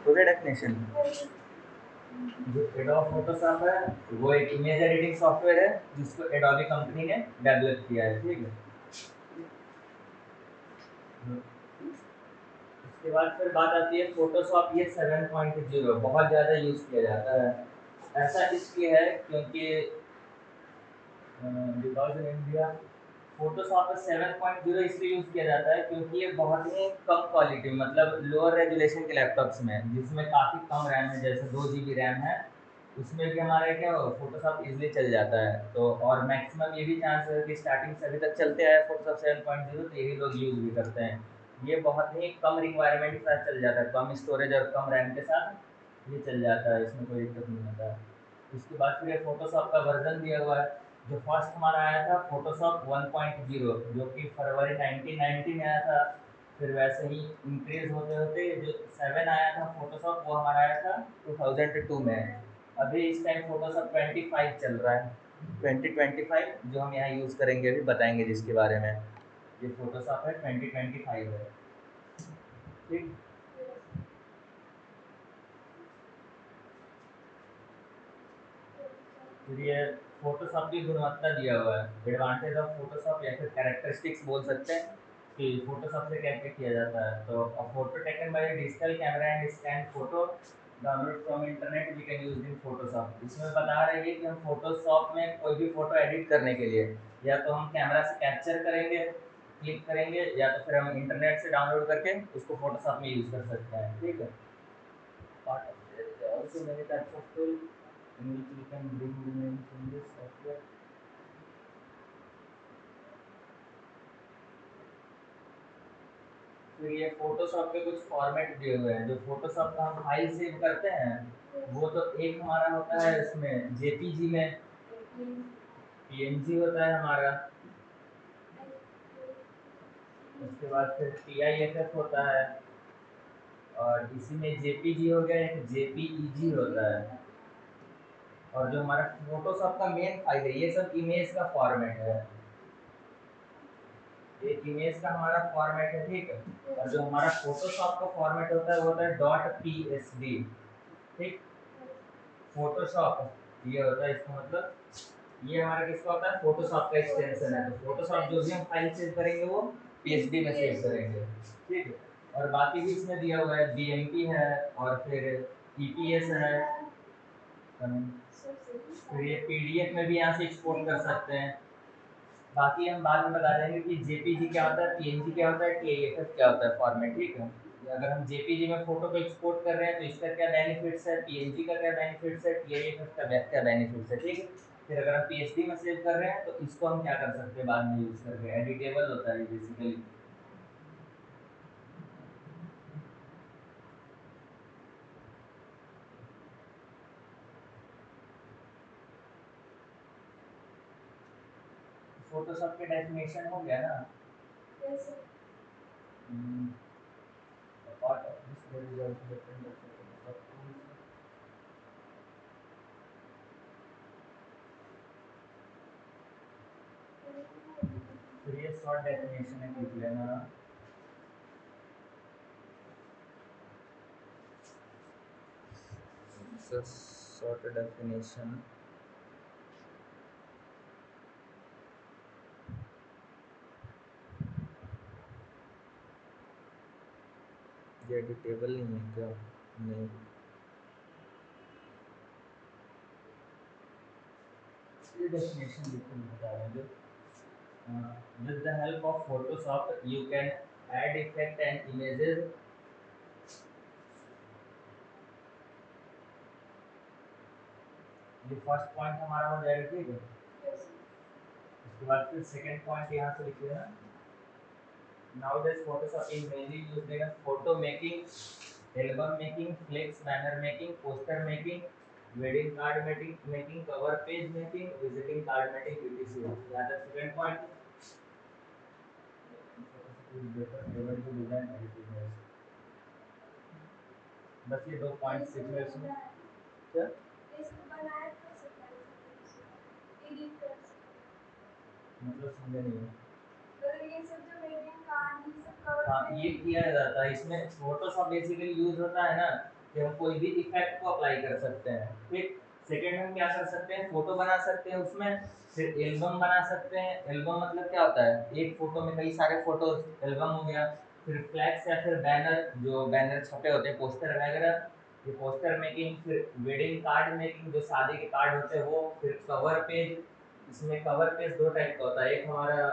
हो गया डेफिनेशन। जो एडोब फोटोशॉप है वो एक इमेज एडिटिंग सॉफ्टवेयर है जिसको एडोबी कंपनी ने डेवलप किया है, ठीक है। उसके बाद फिर बात आती है फोटोशॉप, ये 7.0 बहुत ज़्यादा यूज़ किया जाता है। ऐसा इसलिए है क्योंकि बिकॉज इन इंडिया फोटोशॉप में 7.0 इसलिए यूज़ किया जाता है क्योंकि ये बहुत ही कम क्वालिटी, मतलब लोअर रेजुलेशन के लैपटॉप्स में जिसमें काफ़ी कम रैम है, जैसे 2 GB रैम है, उसमें भी हमारे क्या फोटोशॉप इजीली चल जाता है। तो और मैक्सिमम ये भी चांस है कि स्टार्टिंग से अभी तक चलते आए फोटोशॉप 7.0, तो यही लोग यूज़ भी करते हैं। ये बहुत ही कम रिक्वायरमेंट के साथ चल जाता है, कम स्टोरेज और कम रैम के साथ ये चल जाता है, इसमें कोई दिक्कत नहीं होता है। उसके बाद फिर ये फोटोशॉप का वर्जन दिया हुआ है। जो फर्स्ट हमारा आया था फोटोशॉप 1.0, जो कि फरवरी 1990 में आया था। फिर वैसे ही इंक्रीज होते होते जो 7 आया था फोटोशॉप, वो हमारा आया था 2002 में। अभी इस टाइम फोटोशॉप 25 चल रहा है, 2025 जो हम यहाँ यूज़ करेंगे, अभी बताएंगे जिसके बारे में। ये फोटोशॉप है 2025 है, ठीक। फिर ये फोटोशॉप की गुणवत्ता दिया हुआ है, एडवांटेज ऑफ फोटोशॉप या फिर कैरेक्टरिस्टिक्स बोल सकते हैं कि फोटोशॉप से क्या क्या किया जाता है। तो photo taken by digital camera and scan photo download from internet we can use in Photoshop. इसमें बता रहे हैं कि हम फोटोशॉप में कोई भी फोटो एडिट करने के लिए या तो हम कैमरा से कैप्चर करेंगे, क्लिक करेंगे, या तो फिर हम इंटरनेट से डाउनलोड करके उसको फोटोशॉप में यूज कर सकते हैं, ठीक है। Part of there is also many types of tool in which we can bring in changes software. फिर ये फोटोशॉप के कुछ फॉर्मेट दिए हुए हैं। जो फोटोशॉप का हम फाइल सेव करते हैं वो तो एक हमारा होता है इसमें जेपीजी में, पीएनजी होता है हमारा, उसके बाद फिर टीआईएफएफ होता है, और इसी में जेपीजी हो गया, एक जेपीईजी होता है। और जो हमारा फोटोशॉप का मेन फाइल है, ये सब इमेज का फॉर्मेट है, ये इमेज का हमारा फॉर्मेट है, ठीक है। और जो हमारा फोटोशॉप का फॉर्मेट होता है वो होता है डॉट पीएसडी, ठीक। फोटोशॉप ये होता है, इसका मतलब ये हमारा किसका होता है, फोटोशॉप का एक्सटेंशन है। तो फोटोशॉप जो भी हम फाइल सेव करेंगे वो पीएसडी में सेव करेंगे, ठीक है। और बाकी भी इसमें दिया हुआ है, बीएमपी है और फिर ईपीएस है, फिर ये पीडीएफ में भी यहाँ से एक्सपोर्ट कर सकते हैं। बाकी हम बाद में बता देंगे कि जेपीजी क्या होता है, पीएनजी क्या होता है, टीआईएफएफ क्या होता है फॉर्मेट, ठीक है। अगर हम जेपीजी में फोटो को एक्सपोर्ट कर रहे हैं तो इसका क्या बेनिफिट्स है, पीएनजी का क्या बेनिफिट्स है, टीआईएफएफ का क्या बेनिफिट्स है, ठीक है। फिर अगर हम पीएचडी में सेव कर रहे हैं तो इसको हम क्या कर सकते हैं बाद में यूज करके, एडिटेबल होता है बेसिकली। फोटोशॉप के डेफिनेशन हो गया ना। हम्म, part of this there is also different Photoshop tools. फिर ये शॉर्ट डेफिनेशन है, लिख लेना। Just short definition. ये एडिटेबल नहीं है क्या? नहीं। ये डेफिनेशन लिखकर बता रहे हैं जो with the help of Photoshop you can add effect and images। ये फर्स्ट पॉइंट हमारा हो जाएगा, ठीक है। उसके बाद फिर सेकंड पॉइंट यहाँ से लिख लेना। Nowadays Photoshop is mainly used in photo making, album making, flex banner making, poster making, wedding card making, cover page making, visiting card making, etc. यहाँ तक second point is better able to design editing है। बस ये दो point सीख लो इसमें। क्या मतलब समझे नहीं है। हाँ ये किया जाता है इसमें, फोटोशॉप बेसिकली यूज होता है ना कि हम कोई भी इफेक्ट को अप्लाई कर सकते हैं। फिर सेकेंड हम क्या कर सकते हैं, फोटो बना सकते हैं उसमें। फिर एल्बम बना सकते हैं। एल्बम मतलब क्या होता है, एक फोटो में कई सारे फोटोज, एल्बम हो गया। फिर फ्लैक्स या फिर बैनर, जो बैनर छपे होते हैं, पोस्टर वगैरह, ये पोस्टर मेकिंग। फिर वेडिंग कार्ड मेकिंग, जो शादी के कार्ड होते हैं वो। फिर कवर पेज, इसमें कवर पेज दो टाइप का होता है। एक हमारा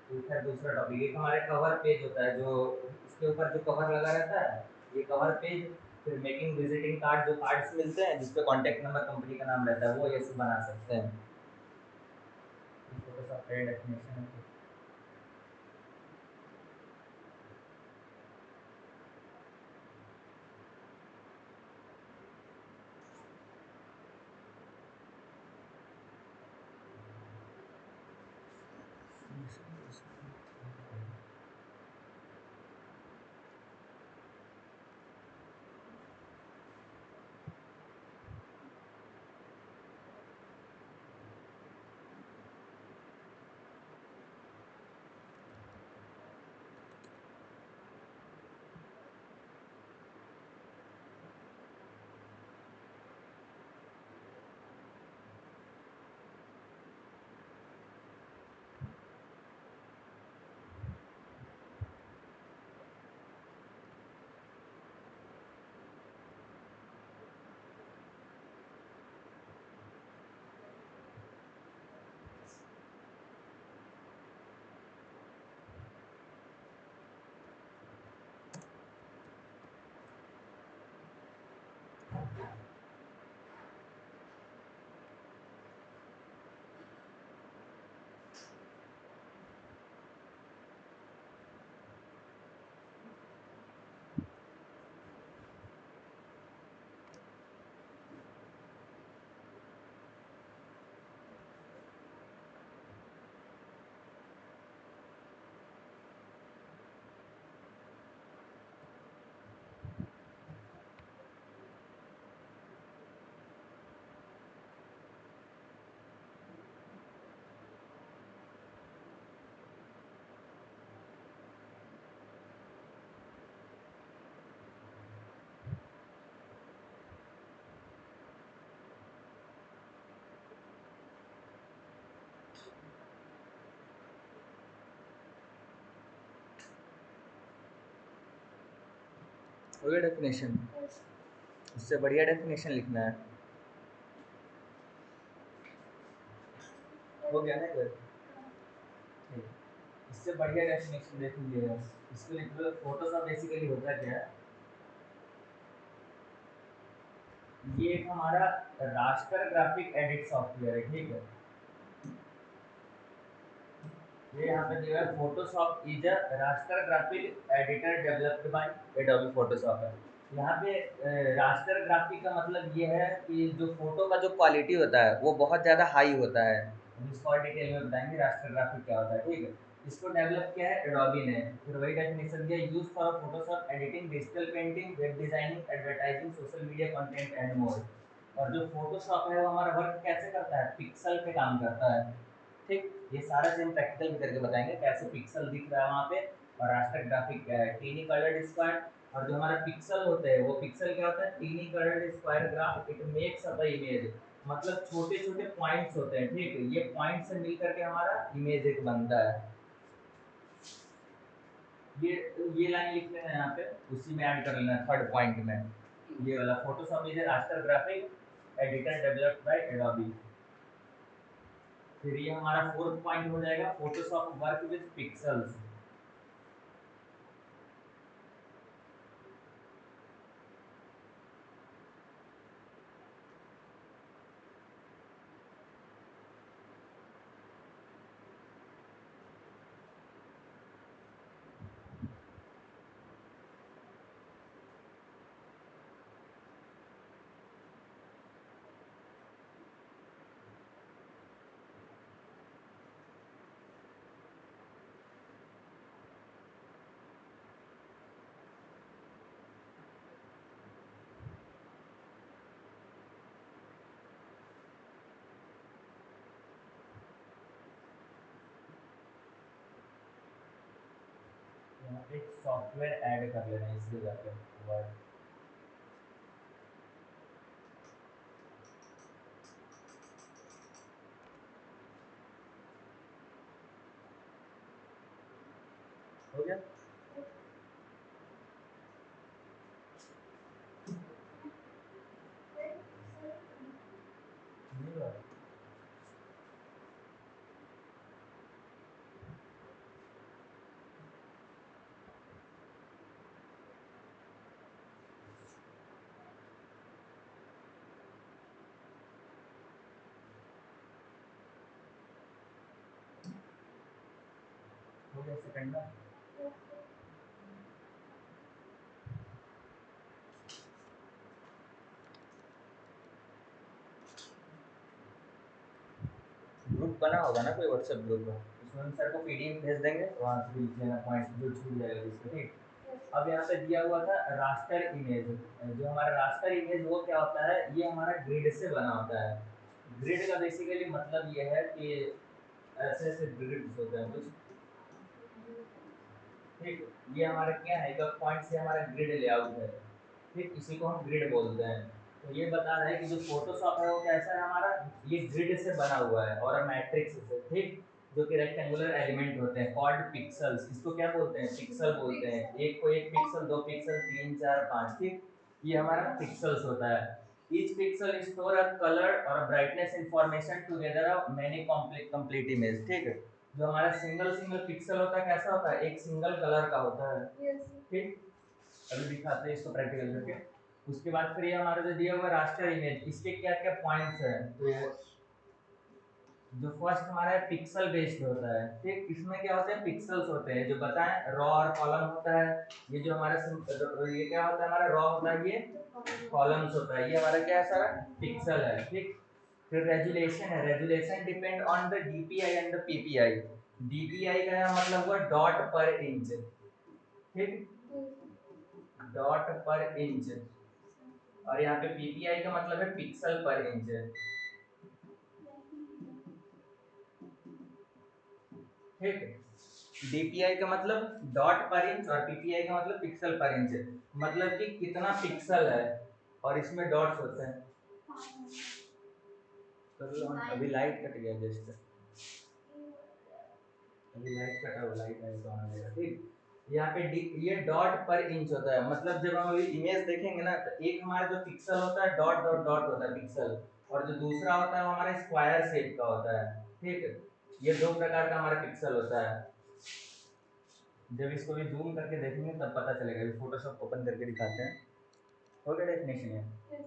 फिर दूसरा टॉपिक, एक हमारे कवर पेज होता है, जो इसके ऊपर जो कवर लगा रहता है, ये कवर पेज। फिर मेकिंग विजिटिंग कार्ड, जो कार्ड्स मिलते हैं जिसपे कॉन्टैक्ट नंबर, कंपनी का नाम रहता है, वो ये सब बना सकते हैं। फोटोशॉप का डेफिनेशन है। हो गया डेफिनेशन, इससे बढ़िया डेफिनेशन लिखना है। हो गया ना इधर? ठीक। इससे बढ़िया डेफिनेशन देख लीजिएगा। इसको लिख लो, फोटोशॉप बेसिकली होता क्या है। ये एक हमारा रास्टर ग्राफिक एडिट सॉफ्टवेयर है, ठीक है। ये यहाँ पे दिया है, Photoshop is a raster graphic editor developed by Adobe Photoshop है। यहाँ पे रास्टर ग्राफिक का मतलब ये है कि जो फोटो का जो क्वालिटी होता है वो बहुत ज़्यादा हाई होता है। अब इसको और डिटेल में बताएंगे रास्टर ग्राफिक क्या होता है, ठीक है। इसको डेवलप किया है एडोबी ने। फिर वही डेफिनेशन दिया, use for Photoshop editing, digital painting, web designing, advertising, social media content and more. और जो फोटोशॉप है वो हमारा वर्क कैसे करता है, पिक्सल पे काम करता है, ठीक। ये सारा चीज प्रैक्टिकल में करके बताएंगे कैसे पिक्सल दिख रहा है वहाँ पे, और रास्टर ग्राफिक क्या है, टीनी कलर्ड स्क्वायर। और जो हमारा पिक्सल होते हैं, वो पिक्सल क्या होता है, tiny coloured square graph, it makes up the image. मतलब छोटे छोटे पॉइंट्स होते हैं, ठीक है। ये पॉइंट से मिल करके हमारा इमेज एक बनता है। ये ये लाइन लिख लेना यहाँ पे, उसी में ऐड कर लेना थर्ड पॉइंट में, ये वाला Photoshop is raster graphic editor developed by Adobe. फिर ये हमारा फोर्थ पॉइंट हो जाएगा, फोटोशॉप वर्क विद पिक्सल्स। यहाँ पे एक सॉफ्टवेयर ऐड कर लेना है इसलिए जाके वर्ड। हो गया? नहीं हुआ? हो गया सेकंड में? ग्रुप बना होगा ना कोई व्हाट्सएप ग्रुप, उसमें हम सर को पीडीएफ भेज देंगे, वहाँ से लिख लेना पॉइंट जो छूट जाएगा जिसको, ठीक। अब यहाँ पे दिया हुआ था रास्टर इमेज। जो हमारा रास्टर इमेज वो क्या होता है, ये हमारा ग्रिड से बना होता है। ग्रिड का बेसिकली मतलब ये है कि ऐसे ऐसे ग्रिड्स होते हैं कुछ, ठीक। ये हमारा क्या है, एक पॉइंट से हमारा ग्रिड लेआउट है, ठीक, इसी को हम ग्रिड बोलते हैं। तो ये बता रहा है कि जो फोटोशॉप है वो कैसा है हमारा, ये ग्रिड से बना हुआ है और मैट्रिक्स से, ठीक, जो कि रेक्टेंगुलर एलिमेंट होते हैं कॉल्ड पिक्सेल्स। इसको क्या बोलते हैं, पिक्सल बोलते हैं। एक को एक पिक्सल, दो पिक्सल, तीन चार पाँच, ठीक, ये हमारा पिक्सल्स होता है। Each pixel store a color or a brightness information together a many complete image, ठीक है। जो हमारा सिंगल सिंगल पिक्सल होता है कैसा होता है, एक सिंगल कलर का होता है, ठीक। अभी दिखाते हैं इसको प्रैक्टिकल करके। उसके बाद फिर ये हमारा जो दिया हुआ रास्टर इमेज, इसके क्या क्या पॉइंट्स हैं, तो जो फर्स्ट हमारा है पिक्सल बेस्ड होता है, ठीक। इसमें क्या होते हैं, पिक्सल्स होते हैं जो बताएं, रॉ और कॉलम होता है। ये जो हमारा ये क्या होता है, हमारा रॉ होता है, ये कॉलम्स होता है, ये हमारा क्या है सारा पिक्सल है, ठीक। फिर रेजुलेशन है, resolution depend on the DPI and the PPI. DPI का मतलब हुआ डॉट पर इंच, ठीक, डॉट पर इंच। और यहाँ पे पीपीआई का मतलब है पिक्सल पर इंच, ठीक। डीपीआई का मतलब डॉट पर इंच और पीपीआई का मतलब पिक्सल पर इंच, मतलब कि कितना पिक्सल है और इसमें डॉट्स होते हैं। कर लो, अभी लाइट कट गया जस्ट, अभी लाइट कटा हुआ, लाइट आएगा तो आना जाएगा, ठीक। यहाँ पे ये डॉट पर इंच होता है, मतलब जब हम इमेज देखेंगे ना तो एक हमारा जो पिक्सल होता है डॉट डॉट डॉट होता है पिक्सल, और जो दूसरा होता है वो हमारा स्क्वायर शेप का होता है, ठीक। ये दो प्रकार का हमारा पिक्सल होता है। जब इसको भी जूम करके देखेंगे तब पता चलेगा। ये फोटोशॉप ओपन करके दिखाते हैं, हो गया डेफिनेशन है।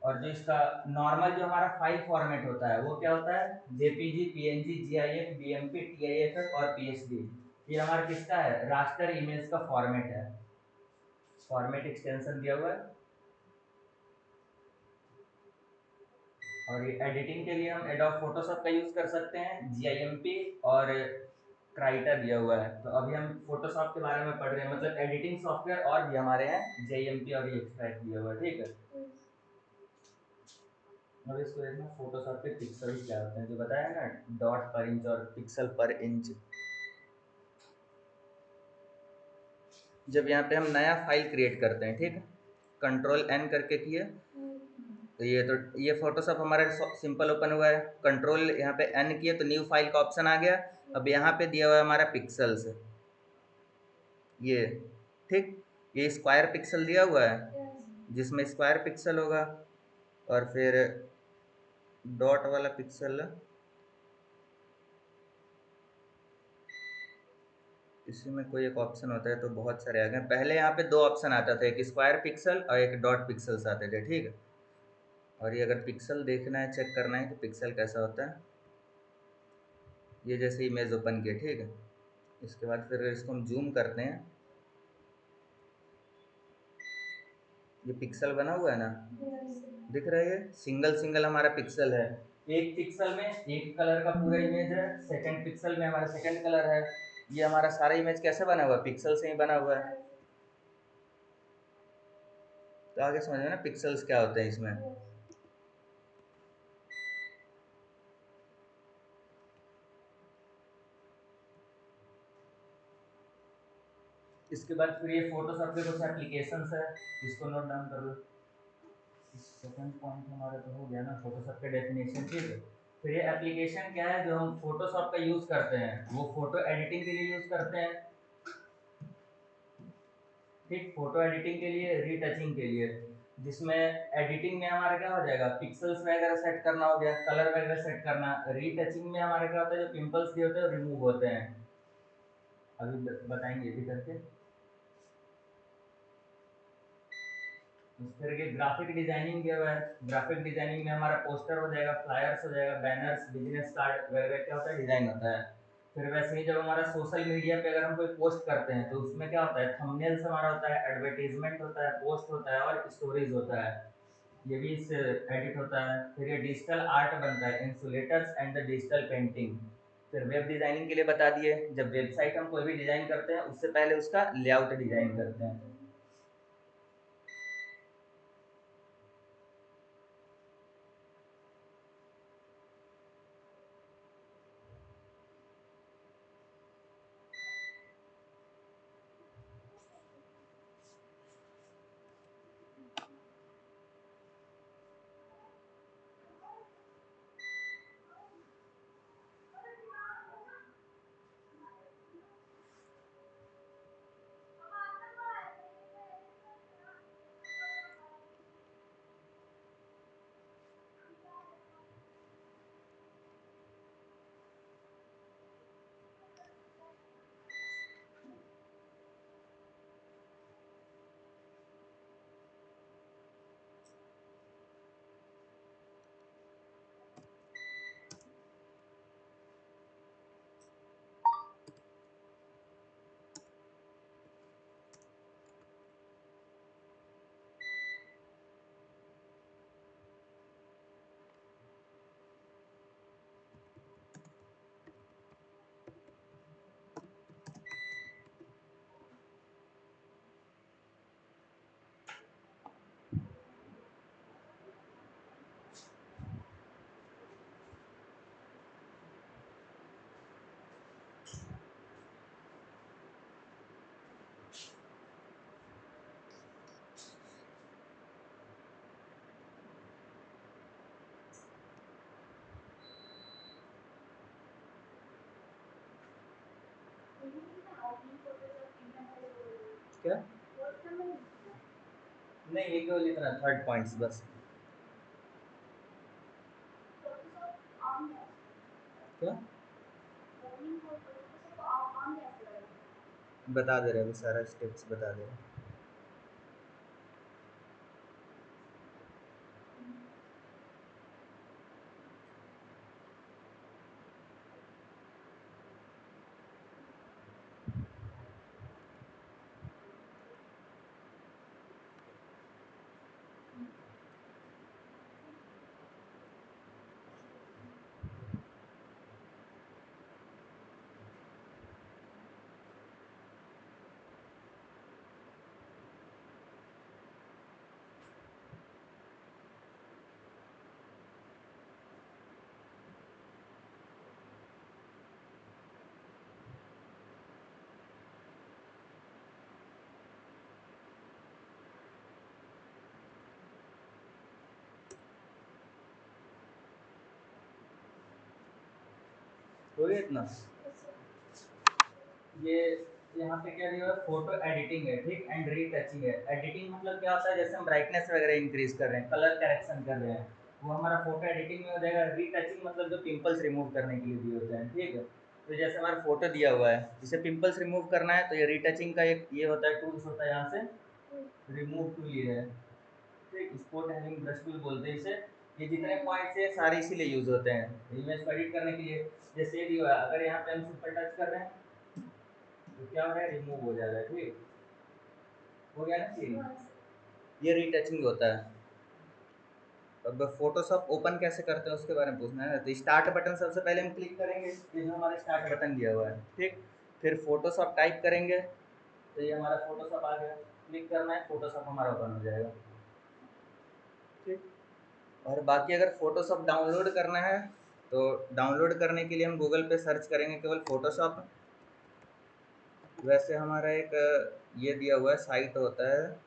और जो इसका नॉर्मल जो हमारा फाइल फॉर्मेट होता है वो क्या होता है, JPG, PNG, GIF, BMP, TIF और पीएसडी। ये हमारा किसका है, रास्टर इमेज का फॉर्मेट है। फॉर्मेट एक्सटेंशन दिया हुआ है। और ये एडिटिंग के लिए हम एडोब फोटोशॉप का यूज कर सकते हैं, जीआईएमपी और क्राइटा दिया हुआ है। तो अभी हम फोटोशॉप के बारे में पढ़ रहे हैं, मतलब एडिटिंग सॉफ्टवेयर और भी हमारे हैं, जीआईएमपी और ये एक्सट्रैक्ट दिया हुआ है, ठीक है। अब इसको देखना फोटोशॉप के पिक्सल्स क्या होते हैं, जो बताया ना डॉट पर इंच और पिक्सल पर इंच। जब यहाँ पे हम नया फाइल क्रिएट करते हैं, ठीक है, कंट्रोल एन करके किए, तो ये फोटोशॉप हमारा सिंपल ओपन हुआ है, कंट्रोल यहाँ पे एन किए तो न्यू फाइल का ऑप्शन आ गया। अब यहाँ पे दिया हुआ है हमारा पिक्सल्स, ये, ठीक, ये स्क्वायर पिक्सल दिया हुआ है जिसमें स्क्वायर पिक्सल होगा, और फिर डॉट वाला पिक्सल, इसी में कोई एक ऑप्शन होता है, तो बहुत सारे आ गए। पहले यहाँ पे दो ऑप्शन आता था, एक स्क्वायर पिक्सल और एक डॉट पिक्सल्स आते थे, ठीक है। और ये अगर पिक्सल देखना है, चेक करना है कि पिक्सल कैसा होता है, ये जैसे इमेज ओपन किया, ठीक है। इसके बाद फिर इसको हम जूम करते हैं, ये पिक्सल बना हुआ है ना, दिख रहा है, ये सिंगल सिंगल हमारा पिक्सल है। एक पिक्सल में एक कलर का पूरा इमेज है, सेकंड पिक्सल में हमारा सेकंड कलर है। ये हमारा सारा इमेज कैसे बना हुआ है, पिक्सल से ही बना हुआ है। तो आगे समझ में ना पिक्सल्स क्या होते हैं इसमें। इसके बाद फिर ये फोटोशॉप के कुछ एप्लीकेशंस है, इसको नोट डाउन कर लो। सेकंड पॉइंट हमारा तो हो गया ना फोटोशॉप के डेफिनेशन, ठीक है। फिर ये एप्लीकेशन क्या है जो हम फोटोशॉप का यूज करते हैं, वो फोटो एडिटिंग के लिए यूज करते हैं, ठीक। फोटो एडिटिंग के लिए, रीटचिंग के लिए, जिसमें एडिटिंग में हमारा क्या हो जाएगा, पिक्सल्स वगैरह सेट करना हो गया, कलर वगैरह सेट करना। रीटचिंग में हमारा क्या होता है, जो पिंपल्स भी होते हैं रिमूव होते हैं। अभी बताएंगे ये भी करके। इस तरह के ग्राफिक डिजाइनिंग दिया हुआ है, ग्राफिक डिजाइनिंग में हमारा पोस्टर हो जाएगा, फ्लायर्स हो जाएगा, बैनर्स, बिजनेस कार्ड वगैरह क्या होता है, डिजाइन होता है। फिर वैसे ही जब हमारा सोशल मीडिया पे अगर हम कोई पोस्ट करते हैं तो उसमें क्या होता है, थंबनेल्स हमारा होता है, एडवर्टीजमेंट होता है, पोस्ट होता है और स्टोरीज होता है, ये भी इससे एडिट होता है। फिर ये डिजिटल आर्ट बनता है, insulators and the digital painting. फिर वेब डिजाइनिंग के लिए बता दिए, जब वेबसाइट हम कोई भी डिजाइन करते हैं उससे पहले उसका लेआउट डिजाइन करते हैं। क्या नहीं, ये केवल इतना थर्ड पॉइंट्स बस। क्या बता दे रहे हैं, सारा स्टेप्स बता दे रहे हैं। हो गया इतना। ये यहाँ पे क्या दिया हुआ है, फोटो एडिटिंग है, ठीक, एंड रीटचिंग है। एडिटिंग मतलब क्या होता है, जैसे हम ब्राइटनेस वगैरह इंक्रीज कर रहे हैं, कलर करेक्शन कर रहे हैं, वो हमारा फोटो एडिटिंग में हो जाएगा। रीटचिंग मतलब जो पिंपल्स रिमूव करने के लिए दिए होते हैं, ठीक है। तो जैसे हमारा फोटो दिया हुआ है, जिसे पिंपल्स रिमूव करना है तो ये रीटचिंग का एक ये होता है, टूल्स होता है, यहाँ से रिमूव टूल ये है, ठीक। स्पॉट हैविंग ब्रश टूल बोलते हैं इसे। ये जितने पॉइंट्स है सारे इसीलिए यूज होते हैं, इमेज को एडिट करने के लिए। जैसे ये दिया हुआ है, अगर यहाँ पे हम सुपर टच कर रहे हैं तो क्या हो रहा है, रिमूव हो जा रहा है, ठीक हो गया ना चीज। ये रीटचिंग होता है। अब फोटोशॉप ओपन कैसे करते हैं उसके बारे में पूछना है, तो स्टार्ट बटन सबसे पहले हम क्लिक करेंगे, ये जो हमारा स्टार्ट बटन दिया हुआ है, ठीक। फिर फोटोशॉप टाइप करेंगे तो ये हमारा फोटोशॉप आ गया, क्लिक करना है, फोटोशॉप हमारा ओपन हो जाएगा, ठीक। और बाकी अगर फोटोशॉप डाउनलोड करना है तो डाउनलोड करने के लिए हम गूगल पे सर्च करेंगे केवल फोटोशॉप, वैसे हमारा एक ये दिया हुआ है, साइट होता है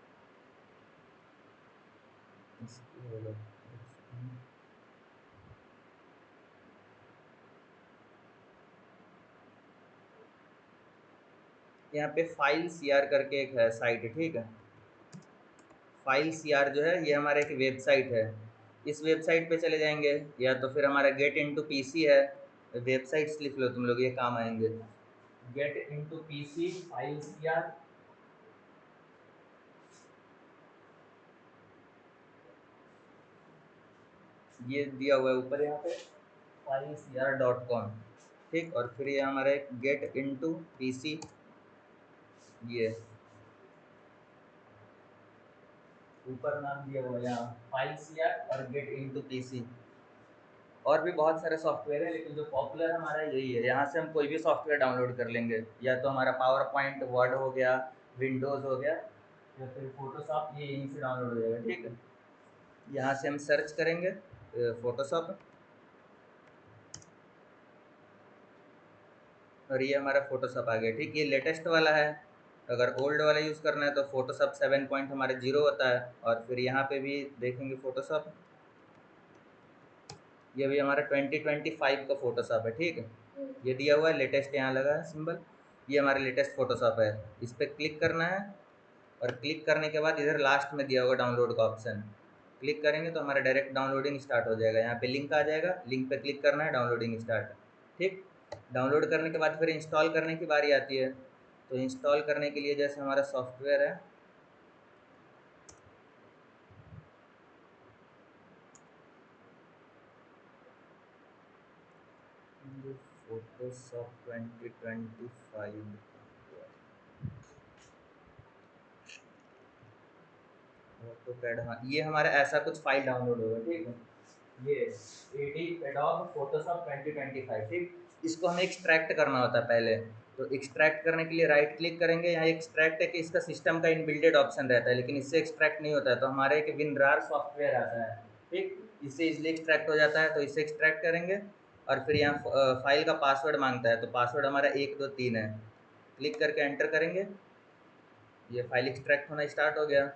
यहाँ पे फाइल सीआर करके एक है साइट, ठीक है। फाइल सीआर जो है ये हमारा एक वेबसाइट है। इस वेबसाइट पे चले जाएंगे, या तो फिर हमारा गेट इनटू पीसी है। वेबसाइट्स लिख लो तुम लोग, ये काम आएंगे। Get into PC file CR, ये दिया हुआ है ऊपर यहाँ पे filescr.com, ठीक। और फिर ये हमारा एक गेट इनटू पीसी, ये ऊपर नाम दिया हुआ है यहाँ filescr और गेट इनटू पीसी। और भी बहुत सारे सॉफ्टवेयर है, लेकिन जो पॉपुलर हमारा यही है। यहाँ से हम कोई भी सॉफ्टवेयर डाउनलोड कर लेंगे, या तो हमारा पावर पॉइंट, वर्ड हो गया, विंडोज़ हो गया, या फिर फोटोशॉप, ये यहीं से डाउनलोड हो जाएगा, ठीक है। यहाँ से हम सर्च करेंगे फोटोशॉप, और ये हमारा फोटोशॉप आ गया, ठीक। ये लेटेस्ट वाला है। अगर ओल्ड वाला यूज़ करना है तो फोटोशॉप 7 पॉइंट हमारे 0 होता है। और फिर यहाँ पे भी देखेंगे फोटोशॉप, ये भी हमारा 2025 का फोटोशॉप है, ठीक है। ये दिया हुआ है, लेटेस्ट यहाँ लगा है सिंबल, ये हमारा लेटेस्ट फोटोशॉप है। इस पर क्लिक करना है, और क्लिक करने के बाद इधर लास्ट में दिया होगा डाउनलोड का ऑप्शन, क्लिक करेंगे तो हमारा डायरेक्ट डाउनलोडिंग स्टार्ट हो जाएगा। यहाँ पे लिंक आ जाएगा, लिंक पे क्लिक करना है, डाउनलोडिंग स्टार्ट, ठीक। डाउनलोड करने के बाद फिर इंस्टॉल करने की बारी आती है। तो इंस्टॉल करने के लिए जैसे हमारा सॉफ्टवेयर है, फोटोशॉप 2025, ऑटोकैड, हाँ, ये हमारा ऐसा कुछ फाइल डाउनलोड होगा, ठीक है। ये एडी एडोब फोटोशॉप 2025, ठीक। इसको हमें एक्सट्रैक्ट करना होता है पहले। तो एक्सट्रैक्ट करने के लिए राइट क्लिक करेंगे, यहाँ एक्सट्रैक्ट है कि इसका सिस्टम का इनबिल्टेड ऑप्शन रहता है, लेकिन इससे एक्सट्रैक्ट नहीं होता है। तो हमारे एक विनरार सॉफ्टवेयर आता है, ठीक, इससे इजिली एक्सट्रैक्ट हो जाता है। तो इससे एक्सट्रैक्ट करेंगे, और फिर यहाँ फाइल का पासवर्ड मांगता है, तो पासवर्ड हमारा 123 है। क्लिक करके एंटर करेंगे, ये फाइल एक्सट्रैक्ट होना स्टार्ट हो गया।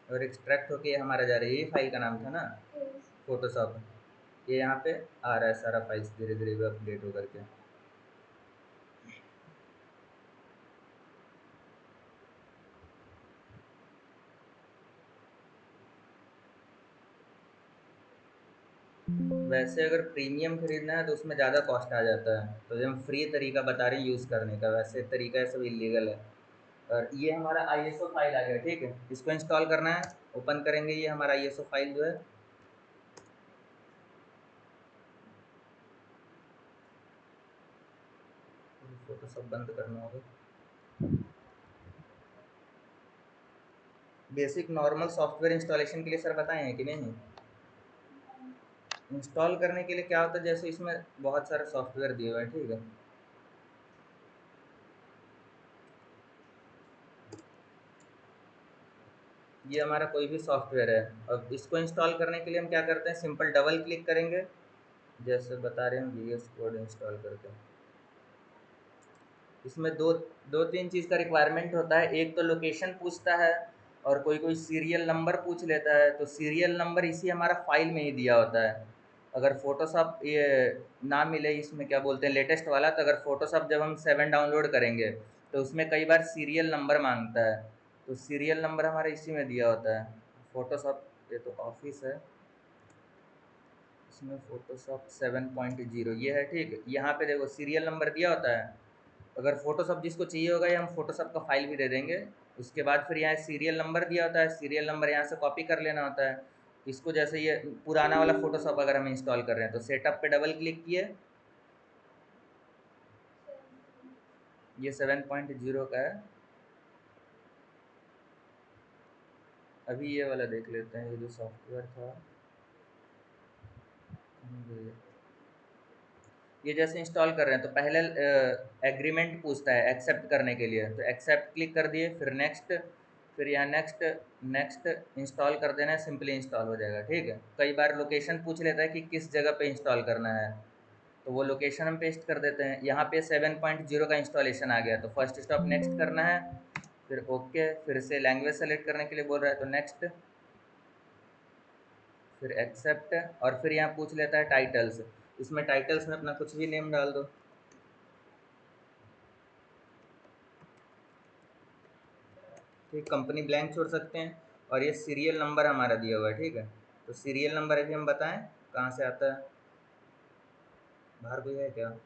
और एक्सट्रैक्ट होके ये हमारा जा रहा है, ये फाइल का नाम था ना फोटोशॉप। ये यहाँ पे आ रहा है सारा फाइल्स धीरे धीरे अपडेट हो करके। वैसे अगर प्रीमियम खरीदना है तो उसमें ज़्यादा कॉस्ट आ जाता है, तो जो हम फ्री तरीका बता रहे हैं यूज़ करने का, वैसे तरीका है सब इलीगल है। और ये हमारा आईएसओ फाइल आ गया, ठीक है। इसको इंस्टॉल करना है, ओपन करेंगे, ये हमारा आईएसओ फाइल जो है, फोटो सब बंद करना होगा। बेसिक नॉर्मल सॉफ्टवेयर इंस्टॉलेशन के लिए सर बताए हैं कि नहीं? इंस्टॉल करने के लिए क्या होता है, जैसे इसमें बहुत सारे सॉफ्टवेयर दिए हुए हैं, ठीक है। ये हमारा कोई भी सॉफ्टवेयर है। अब इसको इंस्टॉल करने के लिए हम क्या करते हैं, सिंपल डबल क्लिक करेंगे, जैसे बता रहे हैं VS कोड इंस्टॉल करके। इसमें दो दो तीन चीज़ का रिक्वायरमेंट होता है। एक तो लोकेशन पूछता है, और कोई कोई सीरियल नंबर पूछ लेता है। तो सीरियल नंबर इसी हमारा फाइल में ही दिया होता है। अगर फ़ोटोशॉप ये ना मिले, इसमें क्या बोलते हैं लेटेस्ट वाला, तो अगर फ़ोटोशॉप जब हम 7 डाउनलोड करेंगे तो उसमें कई बार सीरियल नंबर मांगता है। तो सीरियल नंबर हमारा इसी में दिया होता है। फ़ोटोशॉप, ये तो ऑफिस है, इसमें फ़ोटोशॉप 7.0 ये है, ठीक। यहाँ पे देखो सीरियल नंबर दिया होता है। अगर फ़ोटोशॉप जिसको चाहिए होगा, ये हम फ़ोटोशॉप का फाइल भी दे देंगे। उसके बाद फिर यहाँ सीरियल नंबर दिया होता है, सीरियल नंबर यहाँ से कॉपी कर लेना होता है। इसको जैसे ये पुराना वाला फ़ोटोशॉप अगर हम इंस्टॉल कर रहे हैं, तो सेटअप पे डबल क्लिक किए, ये 7.0 का है। अभी ये वाला देख लेते हैं, ये जो सॉफ्टवेयर था, ये जैसे इंस्टॉल कर रहे हैं तो पहले एग्रीमेंट पूछता है एक्सेप्ट करने के लिए, तो एक्सेप्ट क्लिक कर दिए, फिर नेक्स्ट, फिर यहाँ नेक्स्ट नेक्स्ट इंस्टॉल कर देना है, सिंपली इंस्टॉल हो जाएगा। ठीक है, कई बार लोकेशन पूछ लेता है कि किस जगह पे इंस्टॉल करना है, तो वो लोकेशन हम पेस्ट कर देते हैं। यहाँ पे 7.0 का इंस्टॉलेशन आ गया, तो फर्स्ट स्टॉप नेक्स्ट करना है, फिर ओके, फिर से लैंग्वेज सेलेक्ट करने के लिए बोल रहा है तो नेक्स्ट, फिर एक्सेप्ट, और फिर यहाँ पूछ लेता है टाइटल्स। इसमें टाइटल्स में अपना कुछ भी नेम डाल दो। ठीक, कंपनी ब्लैंक छोड़ सकते हैं। और ये सीरियल नंबर हमारा दिया हुआ है। ठीक है, तो सीरियल नंबर अभी हम बताएं कहाँ से आता है। बाहर कोई है क्या?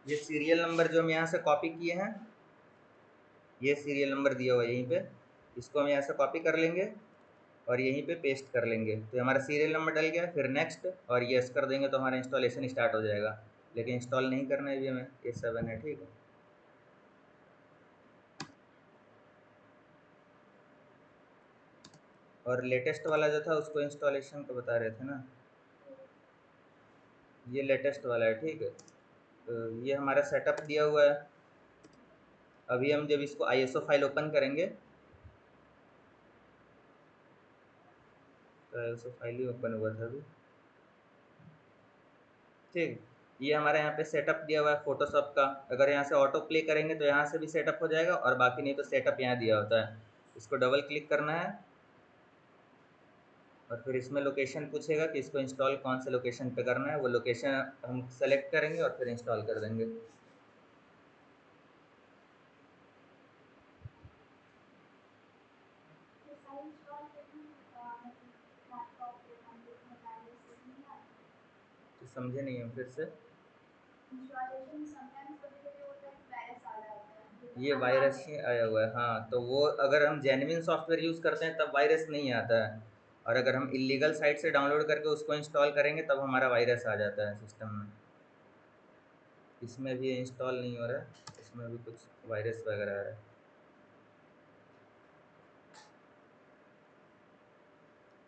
ये सीरियल नंबर जो हम यहाँ से कॉपी किए हैं, ये सीरियल नंबर दिया हुआ है यहीं पे, इसको हम यहाँ से कॉपी कर लेंगे और यहीं पे पेस्ट कर लेंगे, तो हमारा सीरियल नंबर डल गया। फिर नेक्स्ट और यस कर देंगे तो हमारा इंस्टॉलेशन स्टार्ट हो जाएगा। लेकिन इंस्टॉल नहीं करना है अभी हमें, ये 7 है। ठीक है, और लेटेस्ट वाला जो था उसको इंस्टॉलेशन को बता रहे थे ना, ये लेटेस्ट वाला है। ठीक है, तो ये हमारा सेटअप दिया हुआ है। अभी हम जब इसको आईएसओ फाइल ओपन करेंगे, तो आईएसओ फाइल ही ओपन हुआ था अभी। ठीक, ये हमारे यहाँ पे सेटअप दिया हुआ है फोटोशॉप का। अगर यहाँ से ऑटो प्ले करेंगे तो यहाँ से भी सेटअप हो जाएगा, और बाकी नहीं तो सेटअप यहाँ दिया होता है। इसको डबल क्लिक करना है और फिर इसमें लोकेशन पूछेगा कि इसको इंस्टॉल कौन से लोकेशन पे करना है, वो लोकेशन हम सेलेक्ट करेंगे और फिर इंस्टॉल कर देंगे। तो समझे नहीं हम, फिर से। ये वायरस ही आया हुआ है, हाँ। तो वो अगर हम जेन्युइन सॉफ्टवेयर यूज़ करते हैं तब वायरस नहीं आता है, और अगर हम इलीगल साइट से डाउनलोड करके उसको इंस्टॉल करेंगे तब हमारा वायरस आ जाता है सिस्टम में। इसमें भी इंस्टॉल नहीं हो रहा है, इसमें भी कुछ वायरस वगैरह आ रहा है।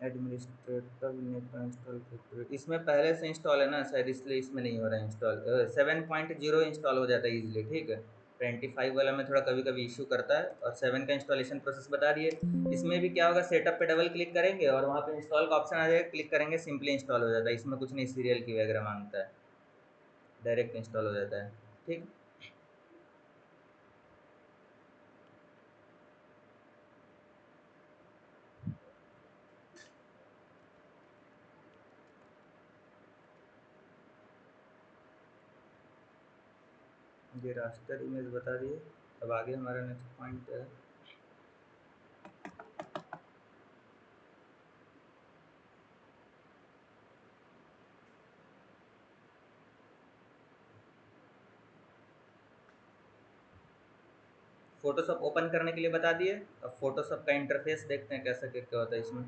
एडमिनिस्ट्रेटर ने इंस्टॉल, इसमें पहले से इंस्टॉल है ना शायद, इसलिए इसमें नहीं हो रहा है इंस्टॉल। 7.0 इंस्टॉल हो जाता है इजीली। ठीक है, 25 वाला में थोड़ा कभी कभी इशू करता है, और 7 का इंस्टॉलेशन प्रोसेस बता दिए। इसमें भी क्या होगा, सेटअप पे डबल क्लिक करेंगे और वहाँ पे इंस्टॉल का ऑप्शन आ जाएगा, क्लिक करेंगे, सिंपली इंस्टॉल हो जाता है। इसमें कुछ नहीं सीरियल की वगैरह मांगता है, डायरेक्ट इंस्टॉल हो जाता है। ठीक, ये रास्टर इमेज बता दिए। अब आगे हमारा नेक्स्ट पॉइंट है फोटोशॉप ओपन करने के लिए बता दिए। अब फोटोशॉप का इंटरफेस देखते हैं कैसा क्या क्या होता है इसमें।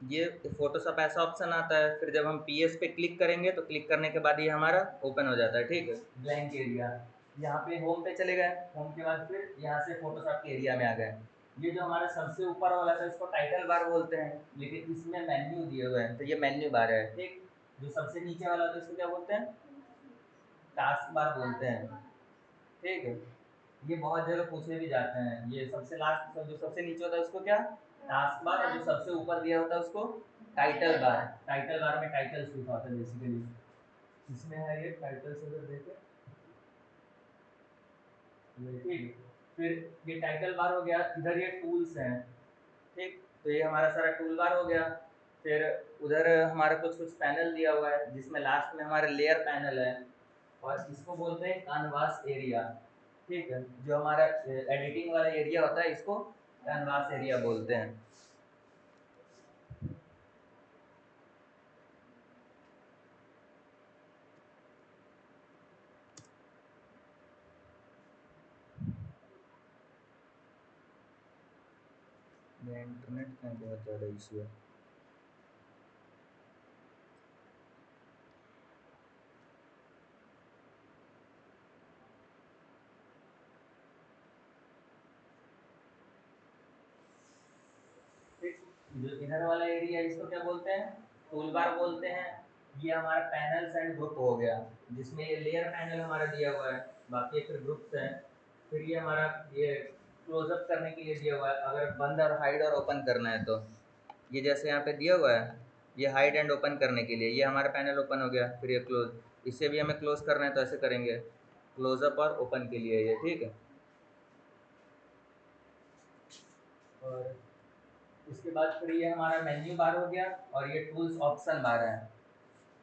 ये फोटोशॉप ऐसा ऑप्शन आता है, फिर जब हम पीएस पे क्लिक करेंगे तो क्लिक करने के बाद ये हमारा ओपन हो जाता है। ठीक है, ब्लैंक एरिया। यहाँ पे होम पे चले गए, होम के बाद फिर यहाँ से फोटोशॉप के एरिया में आ गए। ये जो हमारा सबसे ऊपर वाला था इसको टाइटल बार बोलते हैं, लेकिन इसमें मेन्यू दिए हुए हैं तो ये मेन्यू बार है। ठीक, जो सबसे नीचे वाला था इसको क्या बोलते हैं, टास्क बार बोलते हैं। ठीक है, ये बहुत जगह पूछे भी जाते हैं। ये सबसे लास्ट जो सबसे नीचे होता है उसको क्या, टास्क बार, और जो सबसे ऊपर दिया होता है उसको टाइटल बार। टाइटल बार में टाइटल्स लिखा होता है बेसिकली, इसमें है ये टाइटल्स अगर देखें, ये ठीक। फिर ये टाइटल बार हो गया, इधर ये टूल्स हैं। ठीक, तो ये हमारा सारा टूल बार हो गया। फिर उधर हमारा कुछ कुछ पैनल दिया हुआ है, जिसमें लास्ट में हमारा लेयर पैनल है, और इसको बोलते हैं कैनवास एरिया। ठीक है, जो हमारा एडिटिंग वाला एरिया होता है इसको कैनवास एरिया बोलते हैं। मेरा इंटरनेट का बहुत ज़्यादा इशू है। जो इधर वाला एरिया है इसको क्या बोलते हैं, टूल बार बोलते हैं। ये हमारा पैनल्स एंड ग्रुप हो गया, जिसमें ये लेयर पैनल हमारा दिया हुआ है, बाकी फिर ग्रुप्स हैं। फिर ये हमारा ये क्लोजअप करने के लिए दिया हुआ है, अगर बंद और हाइड और ओपन करना है तो ये जैसे यहाँ पे दिया हुआ है, ये हाइड एंड ओपन करने के लिए ये हमारा पैनल ओपन हो गया। फिर ये क्लोज, इसे भी हमें क्लोज करना है तो ऐसे करेंगे, क्लोजअप और ओपन के लिए ये, ठीक है। और इसके बाद फिर ये हमारा मेन्यू बार हो गया, और ये टूल्स ऑप्शन बार है।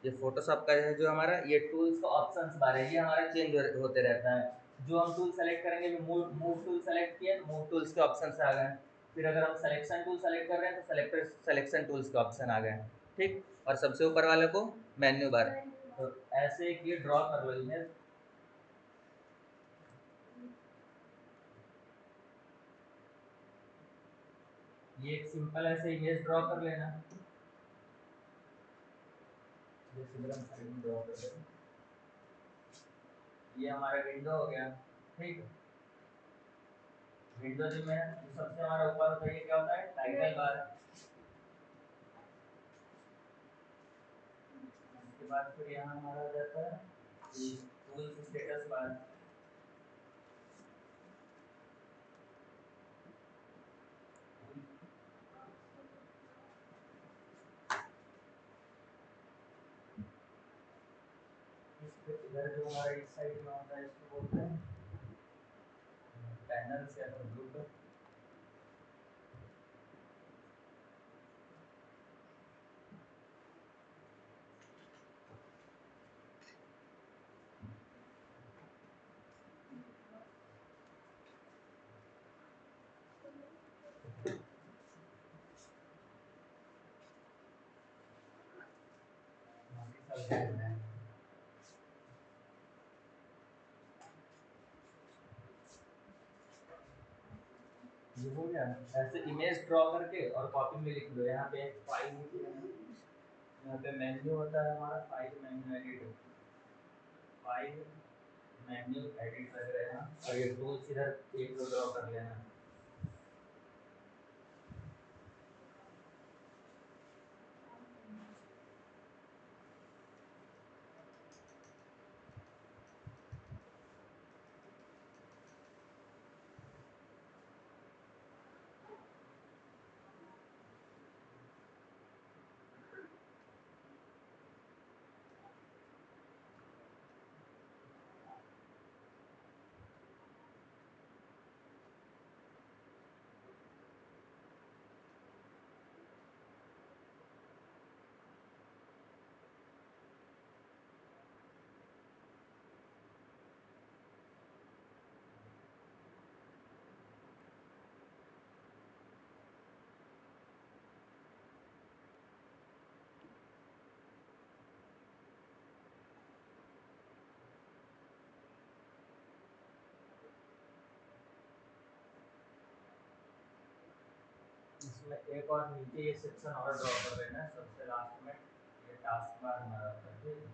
ये फोटोशॉप का है जो हमारा ये टूल्स का ऑप्शंस बार है, ये हमारा चेंज होते रहता है। जो हम टूल सेलेक्ट करेंगे, मूव मूव टूल सेलेक्ट किया, मूव टूल्स के ऑप्शन आ गए। फिर अगर हम सिलेक्शन टूल सेलेक्ट कर रहे हैं तो सेलेक्टर सिलेक्शन टूल्स के ऑप्शन आ गए, ठीक। और सबसे ऊपर वाले को मेन्यू बार। तो ऐसे एक ये ड्रॉ कर लो इमेज। ये एक सिंपल ऐसे इमेज ड्रॉ कर लेना, जैसे हम साइड में ड्रॉ कर लें। ये हमारा विंडो हो गया, ठीक। विंडो जो में सबसे हमारा ऊपर होता है, ये क्या होता है, टाइटल बार। उसके बाद फिर यहाँ हमारा आ जाता है टूल्स स्टेटस बार। इधर जो हमारा इस साइड में होता है इसको बोलते हैं पैनल्स या फिर ग्रुप। ये हो गया। ऐसे इमेज ड्रॉ करके और कॉपी में लिख दो। यहाँ पे एक फाइल होती है, यहाँ पे मेन्यू होता है हमारा, file menu edit, file menu edit लग रहा है। और ये टूल्स इधर एक दो ड्रॉ कर लेना। इसमें एक और नीचे ये सेक्शन और ड्रॉ कर लेना है सबसे लास्ट में, ये टास्क बार हमारा होता है, ठीक।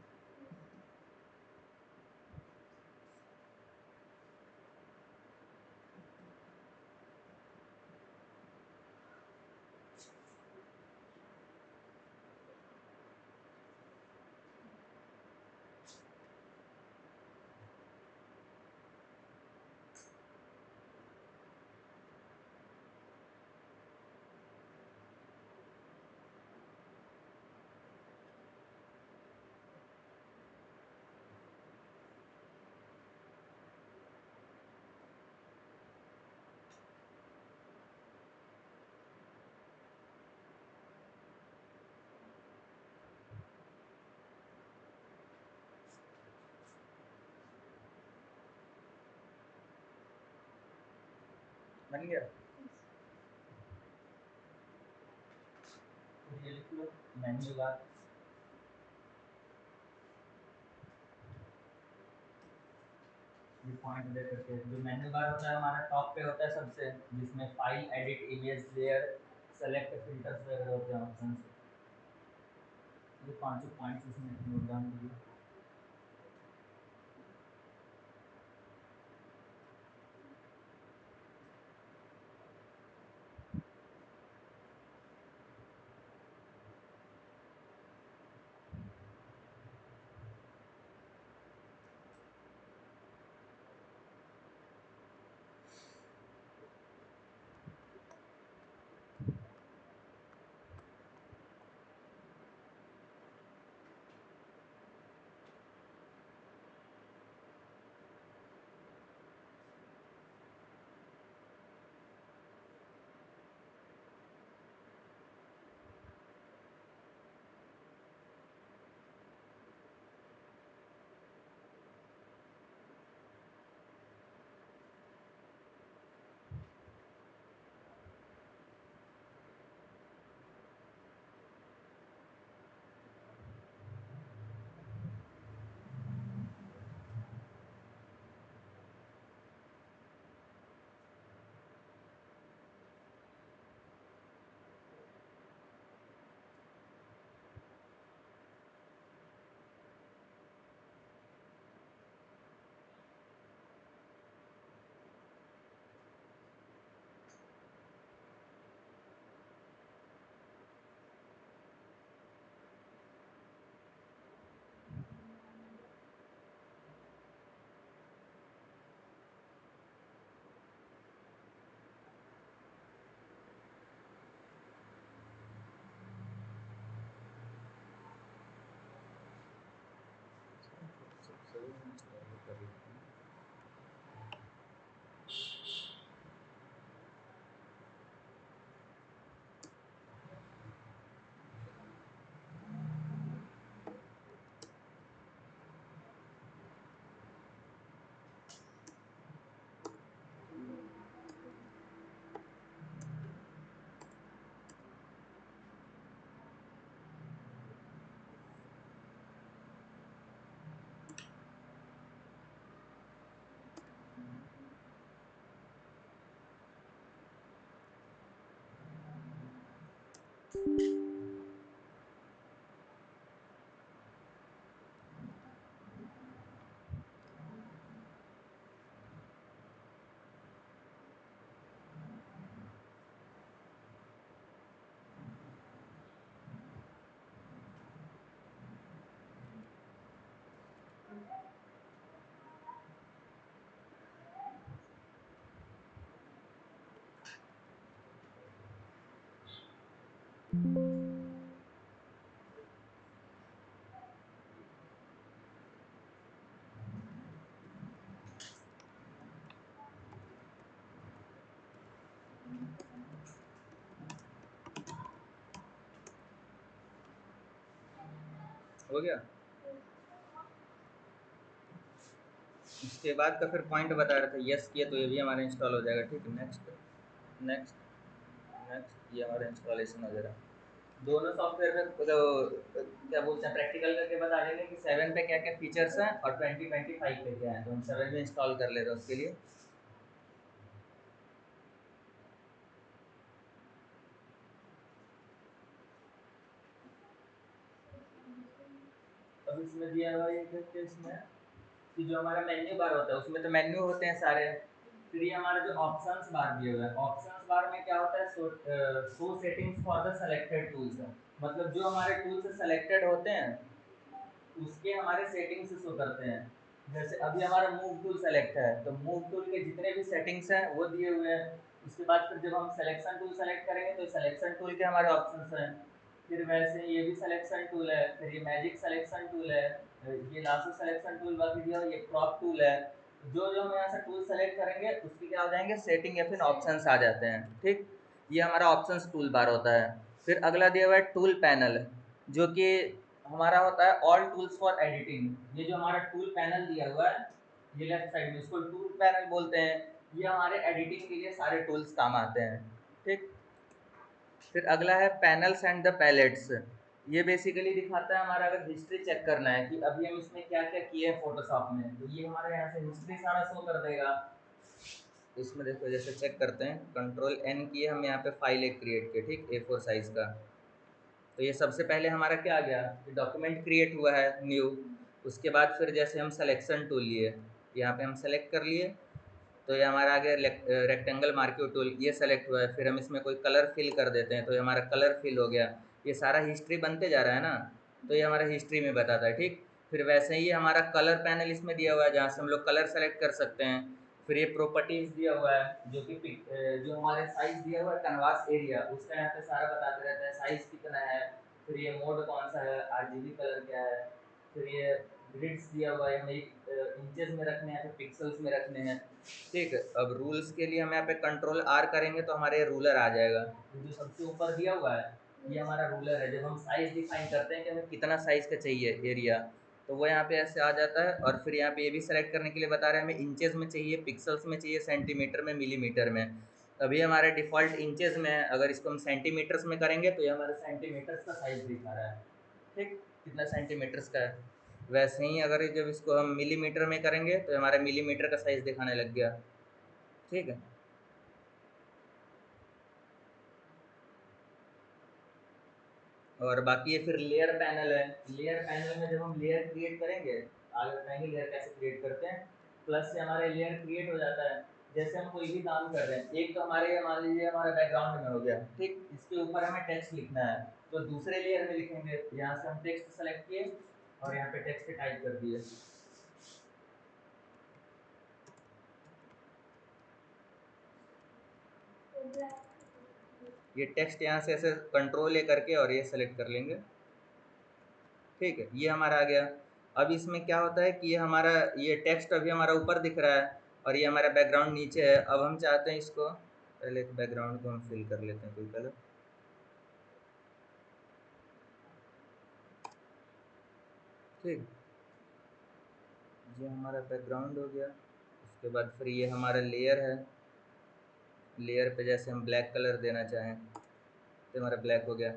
बन गया। ये लिख लो मेन्यू बार। ये पॉइंट दे करके जो मेन्यू बार होता है हमारा टॉप पे होता है सबसे, जिसमें file edit image layer select filters वगैरह होते हैं ऑप्शन। ये पांचों पॉइंट्स इसमें नोट डाउन करिए। हो गया। इसके बाद का फिर पॉइंट बता रहा था, यस किया तो ये भी हमारा इंस्टॉल हो जाएगा। ठीक है, नेक्स्ट नेक्स्ट नेक्स्ट, ये हमारा इंस्टॉलेशन हो जाएगा। दोनों सॉफ्टवेयर में तो क्या बोलते हैं, प्रैक्टिकल करके बता देंगे कि 7 पे क्या क्या फीचर्स हैं और 2025 पे क्या है, तो हम 7 में इंस्टॉल कर ले रहे हैं उसके लिए। अब इसमें दिया हुआ ये करके इसमें कि जो हमारा मेन्यू बार होता है उसमें तो मेन्यू होते हैं सारे। फिर ये हमारा जो ऑप्शंस बार दिया हुआ है, ऑप्शंस बार में क्या होता है, show settings for the selected tools है। मतलब जो हमारे टूल्स सेलेक्टेड होते हैं उसके हमारे सेटिंग्स शो करते हैं। जैसे अभी हमारा मूव टूल सेलेक्ट है तो मूव टूल के जितने भी सेटिंग्स हैं वो दिए हुए हैं। उसके बाद फिर जब हम सिलेक्शन टूल सेलेक्ट करेंगे तो सिलेक्शन टूल के हमारे ऑप्शंस हैं। फिर वैसे ये भी सिलेक्शन टूल है, फिर ये मैजिक सिलेक्शन टूल है, ये लासो सिलेक्शन टूल बाकी दिया हुआ, ये क्रॉप टूल है। जो जो हम यहाँ से टूल सेलेक्ट करेंगे उसकी क्या हो जाएंगे, सेटिंग या फिर ऑप्शंस आ जाते हैं। ठीक, ये हमारा ऑप्शंस टूल बार होता है। फिर अगला दिया हुआ है टूल पैनल, जो कि हमारा होता है ऑल टूल्स फॉर एडिटिंग। ये जो हमारा टूल पैनल दिया हुआ है ये लेफ्ट साइड में, इसको टूल पैनल बोलते हैं। ये हमारे एडिटिंग के लिए सारे टूल्स काम आते हैं। ठीक, फिर अगला है पैनल्स एंड द पैलेट्स। ये बेसिकली दिखाता है हमारा अगर हिस्ट्री चेक करना है कि अभी हम इसमें क्या क्या किए हैं फोटोशॉप में, तो ये हमारे यहाँ से हिस्ट्री सारा शो कर देगा। इसमें देखो जैसे चेक करते हैं, कंट्रोल एन किए हम यहाँ पे फाइल एक क्रिएट किए, ठीक, A4 साइज का। तो ये सबसे पहले हमारा क्या आ गया, ये डॉक्यूमेंट क्रिएट हुआ है न्यू। उसके बाद फिर जैसे हम सिलेक्शन टूल लिए, यहाँ पे हम सेलेक्ट कर लिए, तो ये हमारा आ गया रेक्टेंगल मार्क्यू टूल, ये सेलेक्ट हुआ है। फिर हम इसमें कोई कलर फिल कर देते हैं तो ये हमारा कलर फिल हो गया। ये सारा हिस्ट्री बनते जा रहा है ना, तो ये हमारा हिस्ट्री में बताता है। ठीक, फिर वैसे ही हमारा कलर पैनल इसमें दिया हुआ है जहाँ से हम लोग कलर सेलेक्ट कर सकते हैं। फिर ये प्रॉपर्टीज दिया हुआ है जो कि जो हमारे साइज दिया हुआ है कैनवास एरिया, उसका यहाँ पे सारा बताते रहता है, साइज कितना है। फिर ये मोड कौन सा है, आरजीबी कलर क्या है। फिर ये ग्रिड्स दिया हुआ है, हमें इंचेस में रखने हैं फिर पिक्सल्स में रखने हैं। ठीक है, अब रूल्स के लिए हम यहाँ पे कंट्रोल आर करेंगे तो हमारे रूलर आ जाएगा। जो सबसे ऊपर दिया हुआ है ये हमारा रूलर है। जब हम साइज डिफाइन करते हैं कि हमें कितना साइज का चाहिए एरिया, तो वो यहाँ पे ऐसे आ जाता है। और फिर यहाँ पे ये भी सेलेक्ट करने के लिए बता रहे हैं हमें इंचेस में चाहिए, पिक्सल्स में चाहिए, सेंटीमीटर में, मिलीमीटर में। अभी हमारे डिफ़ॉल्ट इंचेस में है, अगर इसको हम सेंटीमीटर्स में करेंगे तो ये हमारा सेंटीमीटर्स का साइज दिखा रहा है। ठीक, कितना सेंटीमीटर्स का है। वैसे ही अगर जब इसको हम मिलीमीटर में करेंगे तो हमारा मिलीमीटर का साइज दिखाने लग गया। ठीक है, और बाकी ये फिर लेयर पैनल है। लेयर पैनल में जब हम लेयर क्रिएट करेंगे, आगे बताएंगे लेयर कैसे क्रिएट करते हैं। प्लस से हमारे लेयर क्रिएट हो जाता है। जैसे हम कोई भी काम कर रहे हैं, एक तो हमारे मान लीजिए हमारा बैकग्राउंड में हो गया, ठीक, इसके ऊपर हमें टेक्स्ट लिखना है, तो दूसरे लेयर में लिखेंगे। यहाँ से हम टेक्स्ट सेलेक्ट किए और यहाँ पे टेक्स्ट टाइप कर दिए। ये टेक्स्ट यहाँ से ऐसे कंट्रोल ए करके और ये सेलेक्ट कर लेंगे। ठीक है, ये हमारा आ गया। अब इसमें क्या होता है कि ये हमारा, ये टेक्स्ट अभी हमारा ऊपर दिख रहा है और ये हमारा बैकग्राउंड नीचे है। अब हम चाहते हैं इसको, पहले बैकग्राउंड को हम फिल कर लेते हैं कोई कलर। ठीक, ये हमारा बैकग्राउंड हो गया। उसके बाद फिर ये हमारा लेयर है। लेयर पे जैसे हम ब्लैक कलर देना चाहें तो हमारा ब्लैक हो गया।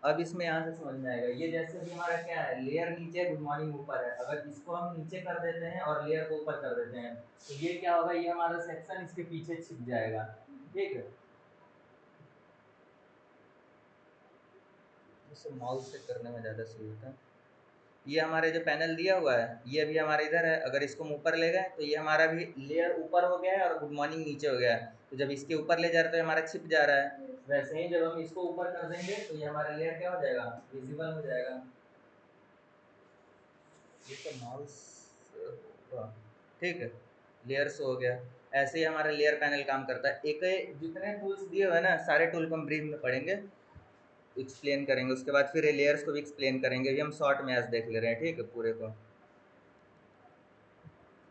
अब इसमें यहाँ से समझ में आएगा, ये जैसे भी हमारा क्या है, लेयर नीचे गुड मॉर्निंग ऊपर है। अगर इसको हम नीचे कर देते हैं और लेयर को ऊपर कर देते हैं तो ये क्या होगा, ये हमारा सेक्शन इसके पीछे छिप जाएगा। ठीक है, इसे माउस से करने में ज़्यादा सही होता है। ये हमारे जो पैनल दिया हुआ है ये अभी हमारे इधर है, अगर इसको हम ऊपर ले गए तो ये हमारा भी लेयर ऊपर हो गया है और गुड मॉर्निंग नीचे हो गया है। तो जब इसके ऊपर ले जा रहे तो हमारा छिप जा रहा है, वैसे ही जब हम इसको ऊपर कर देंगे तो ये हमारा लेयर क्या हो जाएगा, विजिबल हो जाएगा। ये तो माउस होगा, ठीक है, लेयर्स हो गया। ऐसे ही हमारा लेयर पैनल काम करता है। एक जितने टूल्स दिए हुए हैं ना सारे टूल को हम ब्रीफ में पढ़ेंगे, एक्सप्लेन करेंगे, उसके बाद फिर लेयर्स को भी एक्सप्लेन करेंगे। अभी हम शॉर्ट में आज देख ले रहे हैं, ठीक है, पूरे को।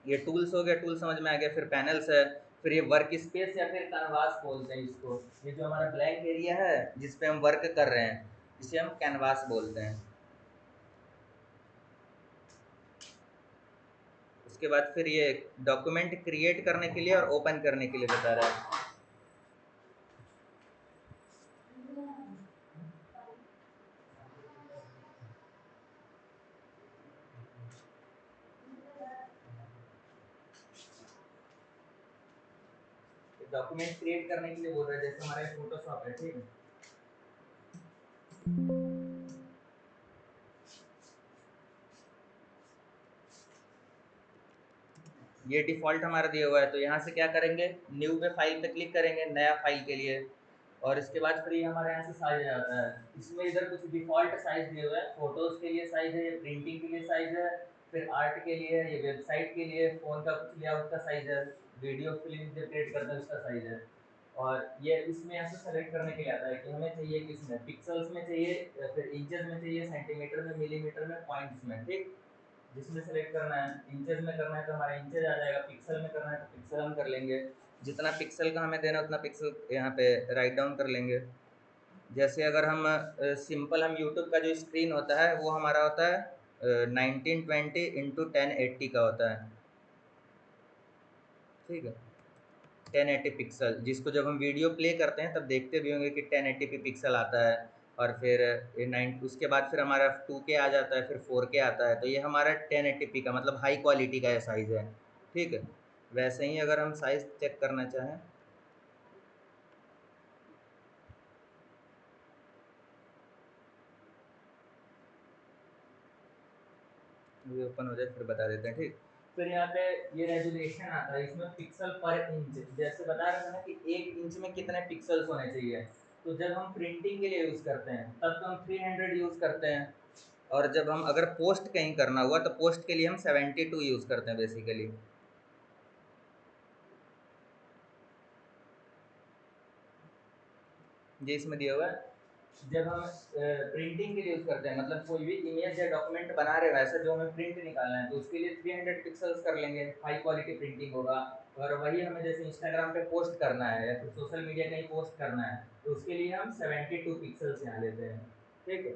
ये टूल्स हो गया, टूल समझ में आ गया। फिर पैनल्स है, फिर ये वर्क स्पेस या फिर कैनवास बोलते हैं इसको। ये जो हमारा ब्लैंक एरिया है जिस पे हम वर्क कर रहे हैं इसे हम कैनवास बोलते हैं। उसके बाद फिर ये डॉक्यूमेंट क्रिएट करने के लिए और ओपन करने के लिए बता रहा है। डॉक्यूमेंट क्रिएट करने के लिए बोल रहे हैं, जैसे हमारे फोटोशॉप है, ठीक है। ये डिफ़ॉल्ट हमारा दिया हुआ है, तो यहाँ से क्या करेंगे, न्यू पे फाइल पे क्लिक करेंगे नया फाइल के लिए, और इसके बाद फिर ये हमारे यहाँ से साइज आ जाता है। इसमें इधर कुछ डिफ़ॉल्ट साइज दिए हुए हैं, फोटोज़ के लिए साइज है, ये प्रिंटिंग के लिए साइज है, फिर आर्ट के लिए है, ये वेबसाइट के लिए, फ़ोन का कुछ लेआउट का साइज है, वीडियो फिल्म जो क्रिएट करते हैं उसका साइज है। और ये इसमें यहाँ से सेलेक्ट करने के लिए आता है कि हमें चाहिए किसमें, पिक्सल्स में चाहिए या फिर इंचेस में चाहिए, सेंटीमीटर में, मिलीमीटर में, पॉइंट्स में, ठीक। जिसमें सेलेक्ट करना है, इंचेस में करना है तो हमारा इंचेज आ जाएगा, पिक्सल में करना है तो पिक्सल हम कर लेंगे। जितना पिक्सल का हमें देना उतना पिक्सल यहाँ पे राइट डाउन कर लेंगे। जैसे अगर हम सिंपल हम यूट्यूब का जो स्क्रीन होता है वो हमारा होता है 1920 × 1080 का होता है, ठीक है, 1080 पिक्सल, जिसको जब हम वीडियो प्ले करते हैं तब देखते भी होंगे कि 1080p पिक्सल आता है। और फिर ये 9 उसके बाद फिर हमारा 2K आ जाता है, फिर 4K आता है। तो ये हमारा 1080p का मतलब हाई क्वालिटी का साइज़ है, ठीक है। वैसे ही अगर हम साइज़ चेक करना चाहें, ये ओपन हो जाए फिर बता देते हैं, ठीक। फिर यहाँ पे ये रेजुलेशन आता है, इसमें पिक्सल पर इंच, जैसे बता रहे थे ना कि 1 इंच में कितने पिक्सल्स होने चाहिए। तो जब हम प्रिंटिंग के लिए यूज़ करते हैं तब तो हम 300 यूज़ करते हैं, और जब हम अगर पोस्ट कहीं करना हुआ तो पोस्ट के लिए हम 72 यूज़ करते हैं बेसिकली। ये इसमें दिया हुआ है। जब हम प्रिंटिंग के लिए यूज़ करते हैं, मतलब कोई भी इमेज या डॉक्यूमेंट बना रहे हो ऐसा जो हमें प्रिंट निकालना है, तो उसके लिए 300 पिक्सल्स कर लेंगे, हाई क्वालिटी प्रिंटिंग होगा। और वही हमें जैसे इंस्टाग्राम पे पोस्ट करना है या फिर सोशल मीडिया कहीं पोस्ट करना है तो उसके लिए हम 72 पिक्सल्स यहाँ लेते हैं, ठीक है।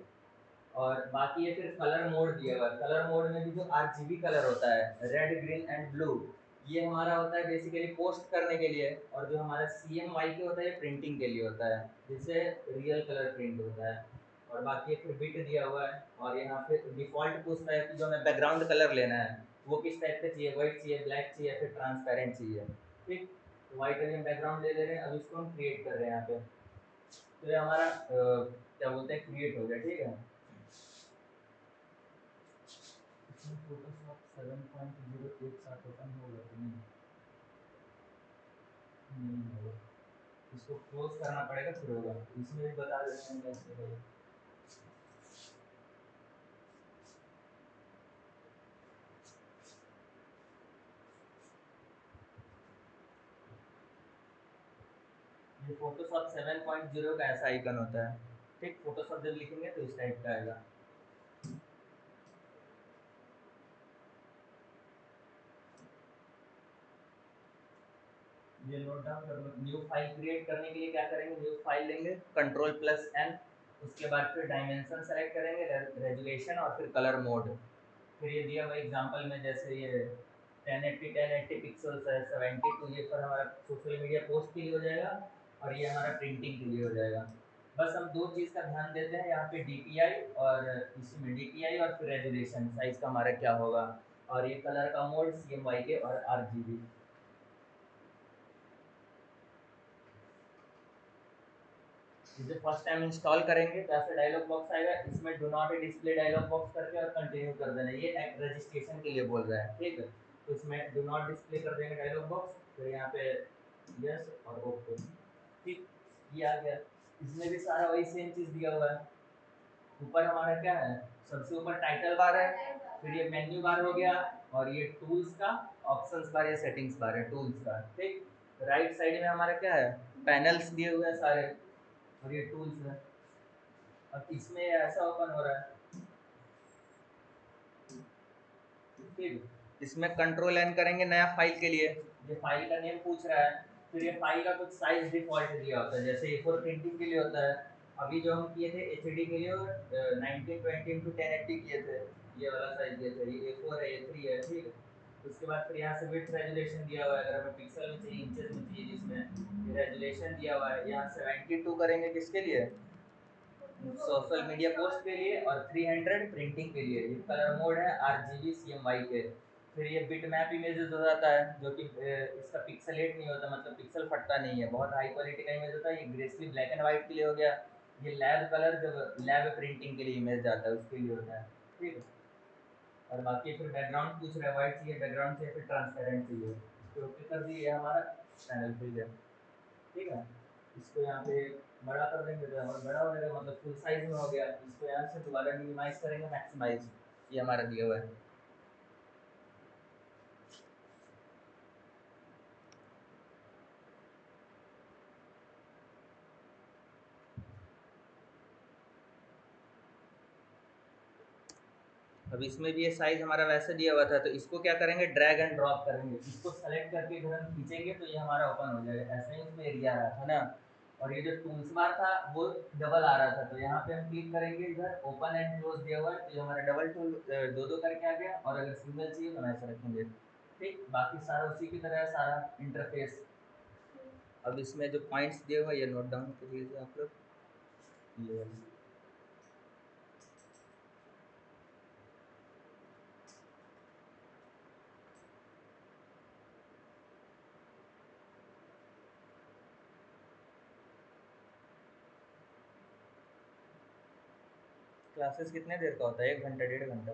और बाकी ये फिर कलर मोड दिया हुआ है। कलर मोड में भी जो RGB कलर होता है, रेड ग्रीन एंड ब्लू, ये हमारा होता है बेसिकली पोस्ट करने के लिए। और जो हमारा CMYK होता है ये प्रिंटिंग के लिए होता है, जिससे रियल कलर प्रिंट होता है। और बाकी फिर बिट दिया हुआ है, और यहाँ पे डिफ़ॉल्ट पूछता है कि जो हमें बैकग्राउंड कलर लेना है वो किस टाइप का चाहिए, वाइट चाहिए, ब्लैक चाहिए, फिर ट्रांसपेरेंट चाहिए, ठीक। तो वाइट का हम बैकग्राउंड ले ले रहे हैं, अब इसको हम क्रिएट कर रहे हैं यहाँ पे। तो ये हमारा क्या बोलते हैं, क्रिएट हो गया, ठीक है। इसमें फोटोशॉप 7.0 एक साथ ओपन होगा कि नहीं, नहीं होगा, इसको क्लोज करना पड़ेगा फिर होगा। इसमें भी बता देते हैं कैसे होगा। ये फोटोशॉप 7.0 का ऐसा आइकन होता है, ठीक। फोटोशॉप जब लिखेंगे तो इस टाइप का आएगा। ये नोट डाउन कर लो। न्यू फाइल क्रिएट करने के लिए क्या करेंगे, न्यू फाइल लेंगे, Ctrl+N, उसके बाद फिर डायमेंशन सेलेक्ट करेंगे, रेजुलेशन, और फिर कलर मोड। फिर ये दिया हुआ एग्जांपल में जैसे ये 1080 पिक्सल्स है, 72, ये पर हमारा सोशल मीडिया पोस्ट के लिए हो जाएगा, और ये हमारा प्रिंटिंग के लिए हो जाएगा। बस हम दो चीज़ का ध्यान देते हैं यहाँ पे, DPI, और इसी में DPI और फिर रेजुलेशन साइज का हमारा क्या होगा, और ये कलर का मोड CMYK और RGB। इसे फर्स्ट टाइम इंस्टॉल करेंगे तो ऐसा डायलॉग बॉक्स आएगा, इसमें do not display dialog box करके और कंटिन्यू कर देना, ये रजिस्ट्रेशन के लिए बोल रहा है, ठीक है। तो इसमें डू नॉट डिस्प्ले कर देंगे डायलॉग बॉक्स, फिर यहाँ पे यस और ओके, ठीक, ये आ गया। इसमें भी सारा वही सेम चीज़ दिया हुआ है। ऊपर हमारा क्या है, सबसे ऊपर टाइटल बार है, फिर ये मेन्यू बार हो गया, और ये टूल्स का ऑप्शंस बार या सेटिंग्स बार है टूल्स का, ठीक। राइट साइड में हमारा क्या है, पैनल्स दिए हुए हैं सारे, और ये टूल्स है। अब इसमें ऐसा ओपन हो रहा है, ठीक। इसमें कंट्रोल एन करेंगे नया फाइल के लिए, ये फाइल का नेम पूछ रहा है, फिर ये फाइल का कुछ साइज डिफॉल्ट दिया होता है, जैसे A4 प्रिंटिंग के लिए होता है। अभी जो हम किए थे एचडी के लिए 1920x1080 किए थे, ये वाला साइज दिए थे, ये A4 है, A3 है, ठीक है। उसके बाद फिर यहाँ से विड्थ रेजुलेशन दिया हुआ है, अगर हमें पिक्सल में चाहिए, इंचेस में चाहिए, जिसमें ये रेजुलेशन दिया हुआ है। यहाँ 72 करेंगे किसके लिए, सोशल मीडिया पोस्ट के लिए, और 300 प्रिंटिंग के लिए। ये कलर मोड है RGB CMY के। फिर ये बिट मैप इमेजेस हो जाता है, जो कि इसका पिक्सलेट नहीं होता, मतलब पिक्सल फटता नहीं है, बहुत हाई क्वालिटी का इमेज होता है। ये ग्रेसली ब्लैक एंड व्हाइट के लिए हो गया। ये लैब कलर, जब लैब प्रिंटिंग के लिए इमेज जाता है उसके लिए होता है, ठीक है। और बाकी फिर बैकग्राउंड पूछ रहा है, व्हाइट चाहिए बैकग्राउंड चाहिए, फिर ट्रांसपेरेंट चाहिए, तो ओके कर दिए, हमारा पैनल खुल गया, ठीक है। इसको यहाँ पे बड़ा कर देंगे तो और बड़ा हो जाएगा, मतलब फुल साइज में हो गया। इसको यहाँ से दोबारा मिनिमाइज करेंगे, मैक्सिमाइज, ये हमारा दिया हुआ है। अब इसमें भी ये साइज हमारा वैसे दिया हुआ था, तो इसको क्या करेंगे, ड्रैग एंड ड्रॉप करेंगे, इसको सेलेक्ट करके अगर हम खींचेंगे तो ये हमारा ओपन हो जाएगा। ऐसे ही इसमें एरिया आ रहा था ना, और ये जो टूल्स बार था वो डबल आ रहा था, तो यहाँ पे हम क्लिक करेंगे, इधर ओपन एंड क्लोज दिया हुआ है, तो ये हमारा डबल टूल दो दो करके आ गया, और अगर सिंगल चाहिए तो हम ऐसा रखेंगे, ठीक। बाकी सारा उसी की तरह है सारा इंटरफेस। अब इसमें जो पॉइंट्स दिए हुए हैं ये नोट डाउन कर लीजिए आप लोग, ये वाले। क्लासेस कितने देर का होता है, 1 घंटा 1.5 घंटा?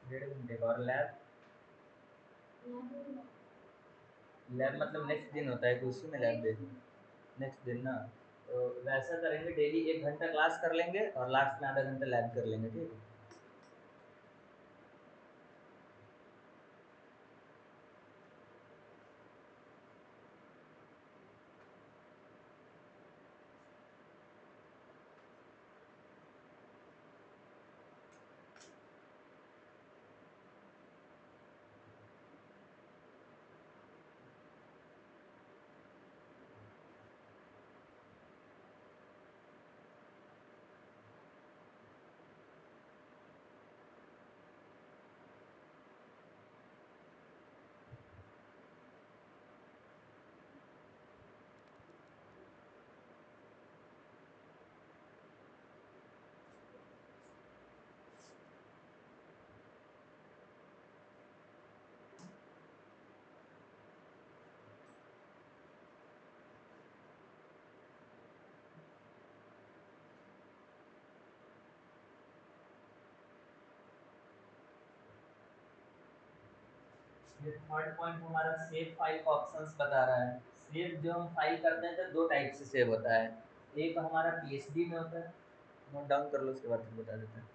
1.5 घंटे का। और लैब, लैब मतलब नेक्स्ट दिन होता है कि उसी में लैब दे, नेक्स्ट दिन ना। तो वैसा करेंगे, डेली 1 घंटा क्लास कर लेंगे और लास्ट में आधा घंटा लैब कर लेंगे, ठीक है। ये थर्ड पॉइंट हमारा सेव फाइल ऑप्शंस बता रहा है। सेव जो हम फाइल करते हैं तो दो टाइप से सेव होता है। एक हमारा PSD में होता है, नोट डाउन कर लो, उसके बाद फिर बता देते हैं।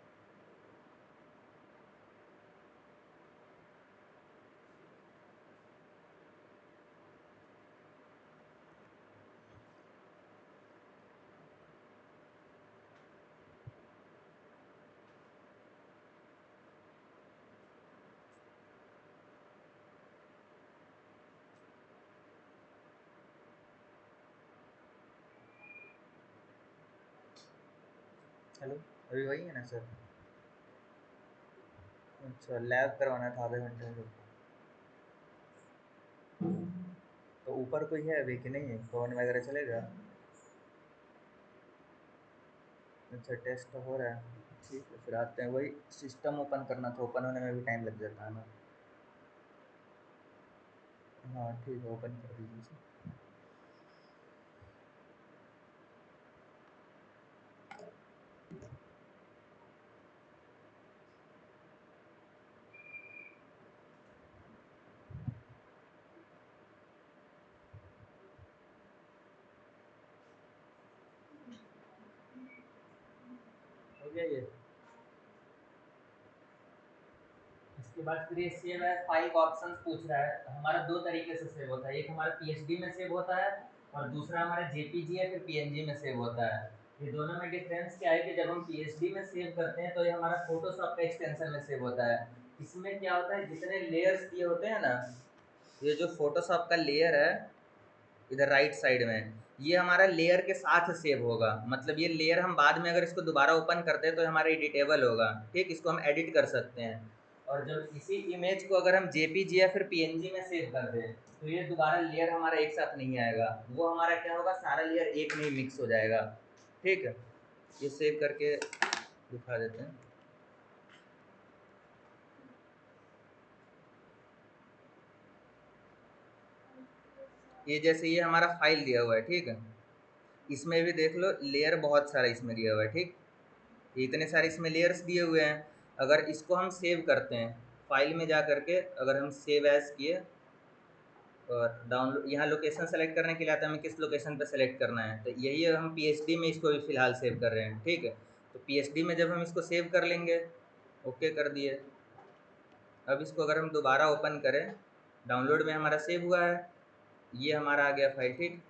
हेलो, अभी वही है ना सर? अच्छा, लैब करवाना था आधे घंटे में। तो ऊपर कोई है अभी कि नहीं है, फोन वगैरह चलेगा? अच्छा, टेस्ट हो रहा है, ठीक है, फिर आते हैं। वही सिस्टम ओपन करना था, ओपन होने में भी टाइम लग जाता है ना। हाँ ठीक है, ओपन कर दीजिए इसे। हो गया ये। इसके बाद फिर ये सेव एज फाइल का ऑप्शन पूछ रहा है। हमारा दो तरीके से सेव होता है, एक हमारा पीएचडी में सेव होता है और दूसरा हमारा जेपीजी या फिर पीएनजी में सेव होता है। ये दोनों में डिफरेंस क्या है कि जब हम पीएचडी में सेव करते हैं तो ये हमारा फोटोशॉप का एक्सटेंशन में सेव होता है। इसमें क्या होता है, जितने लेयर्स दिए होते हैं ना, ये जो फोटोशॉप का लेयर है इधर राइट साइड में, ये हमारा लेयर के साथ सेव होगा। मतलब ये लेयर हम बाद में अगर इसको दोबारा ओपन करते हैं तो हमारा एडिटेबल होगा, ठीक, इसको हम एडिट कर सकते हैं। और जब इसी इमेज को अगर हम जेपीजी या फिर पीएनजी में सेव कर दें तो ये दोबारा लेयर हमारा एक साथ नहीं आएगा, वो हमारा क्या होगा, सारा लेयर एक में ही मिक्स हो जाएगा। ठीक है, ये सेव करके दिखा देते हैं। ये जैसे ये हमारा फाइल दिया हुआ है, ठीक है, इसमें भी देख लो लेयर बहुत सारा इसमें दिया हुआ है, ठीक, इतने सारे इसमें लेयर्स दिए हुए हैं। अगर इसको हम सेव करते हैं फाइल में जा करके, अगर हम सेव एज किए और डाउनलोड, यहाँ लोकेशन सेलेक्ट करने के लिए आता है हमें किस लोकेशन पे सेलेक्ट करना है, तो यही हम पीएचडी में इसको भी फ़िलहाल सेव कर रहे हैं। ठीक है, तो पीएचडी में जब हम इसको सेव कर लेंगे, ओके कर दिए, अब इसको अगर हम दोबारा ओपन करें, डाउनलोड में हमारा सेव हुआ है, ये हमारा आ गया फाइल। ठीक,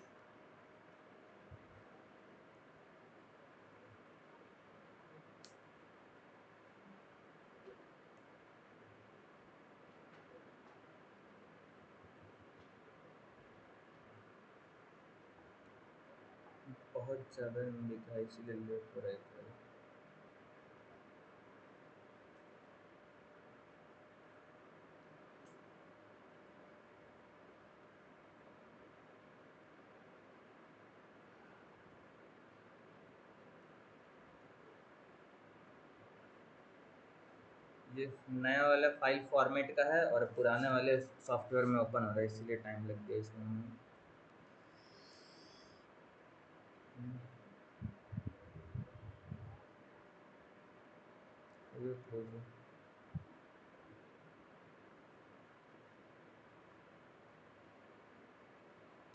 बहुत ज़्यादा लिखा है इसीलिए लेट हो रहा है। ये नया वाला फाइल फॉर्मेट का है और पुराने वाले सॉफ्टवेयर में ओपन हो रहा है, इसलिए टाइम लग गया इसमें। ये खोल दो।